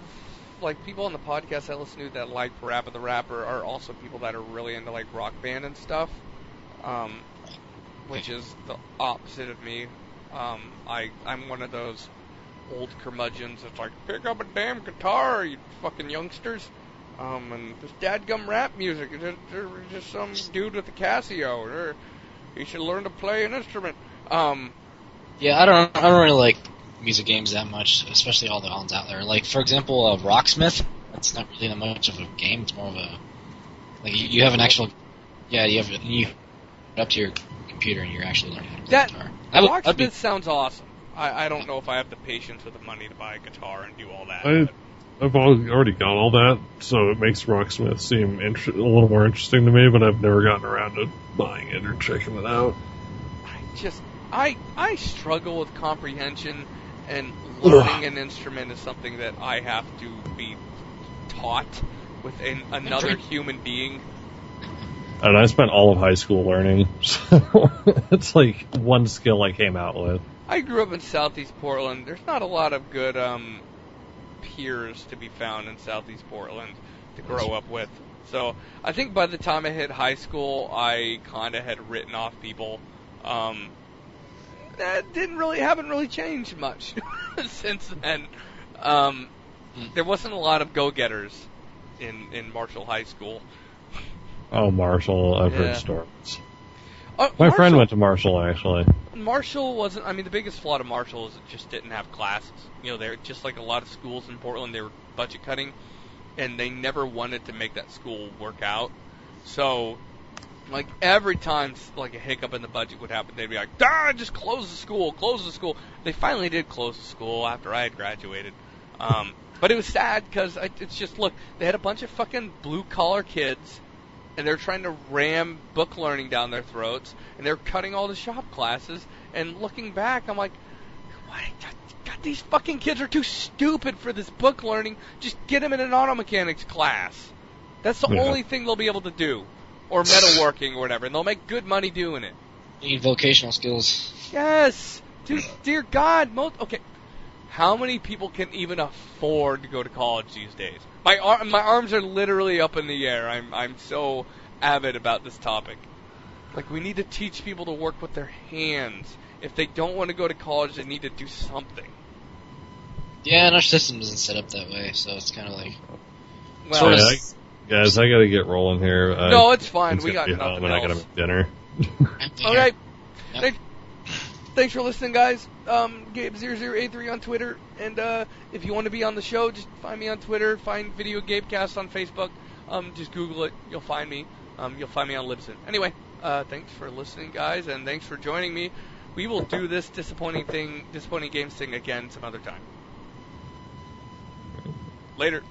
people on the podcast I listen to that like Parappa the Rapper are also people that are really into like Rock Band and stuff, which is the opposite of me. I'm one of those old curmudgeons that's like, pick up a damn guitar, you fucking youngsters, and this dadgum rap music, there's just some dude with a Casio, he should learn to play an instrument. Yeah, I don't really like music games that much, especially all the ones out there. Like, for example, Rocksmith. That's not really that much of a game. It's more of a you have an actual you up to your computer and you're actually learning how to play guitar. Rocksmith sounds awesome. I don't know if I have the patience or the money to buy a guitar and do all that. I've already got all that, so it makes Rocksmith seem a little more interesting to me, but I've never gotten around to buying it or checking it out. I struggle with comprehension, and learning an instrument is something that I have to be taught with another human being. And I spent all of high school learning, so it's like one skill I came out with. I grew up in Southeast Portland. There's not a lot of good peers to be found in Southeast Portland to grow up with. So I think by the time I hit high school, I kind of had written off people. That haven't really changed much since then. There wasn't a lot of go-getters in Marshall High School. Oh, Marshall, I've heard stories. My friend went to Marshall, actually. Marshall wasn't, the biggest flaw to Marshall is it just didn't have classes. They're just like a lot of schools in Portland, they were budget cutting, and they never wanted to make that school work out. So, like, every time, like, a hiccup in the budget would happen, they'd be like, just close the school. They finally did close the school after I had graduated. But it was sad, because it's just, look, they had a bunch of fucking blue-collar kids, and they're trying to ram book learning down their throats, and they're cutting all the shop classes, and looking back, I'm like, God, these fucking kids are too stupid for this book learning. Just get them in an auto mechanics class. That's the only thing they'll be able to do. Or metalworking or whatever, and they'll make good money doing it. You need vocational skills. Yes! Dude, dear God, okay. How many people can even afford to go to college these days? My arms are literally up in the air. I'm so avid about this topic. Like, we need to teach people to work with their hands. If they don't want to go to college, they need to do something. Yeah, and our system isn't set up that way, so it's kind of like... Well, sort of- Guys, I gotta get rolling here. no, it's fine. It's We gonna got be home nothing and I gotta else. make dinner. Okay. Yep. Thanks for listening, guys. Gabe0083 on Twitter. And if you want to be on the show, just find me on Twitter. Find Video Gabecast on Facebook. Just Google it. You'll find me. You'll find me on Libsyn. Anyway, thanks for listening, guys, and thanks for joining me. We will do this disappointing games thing again some other time. Later.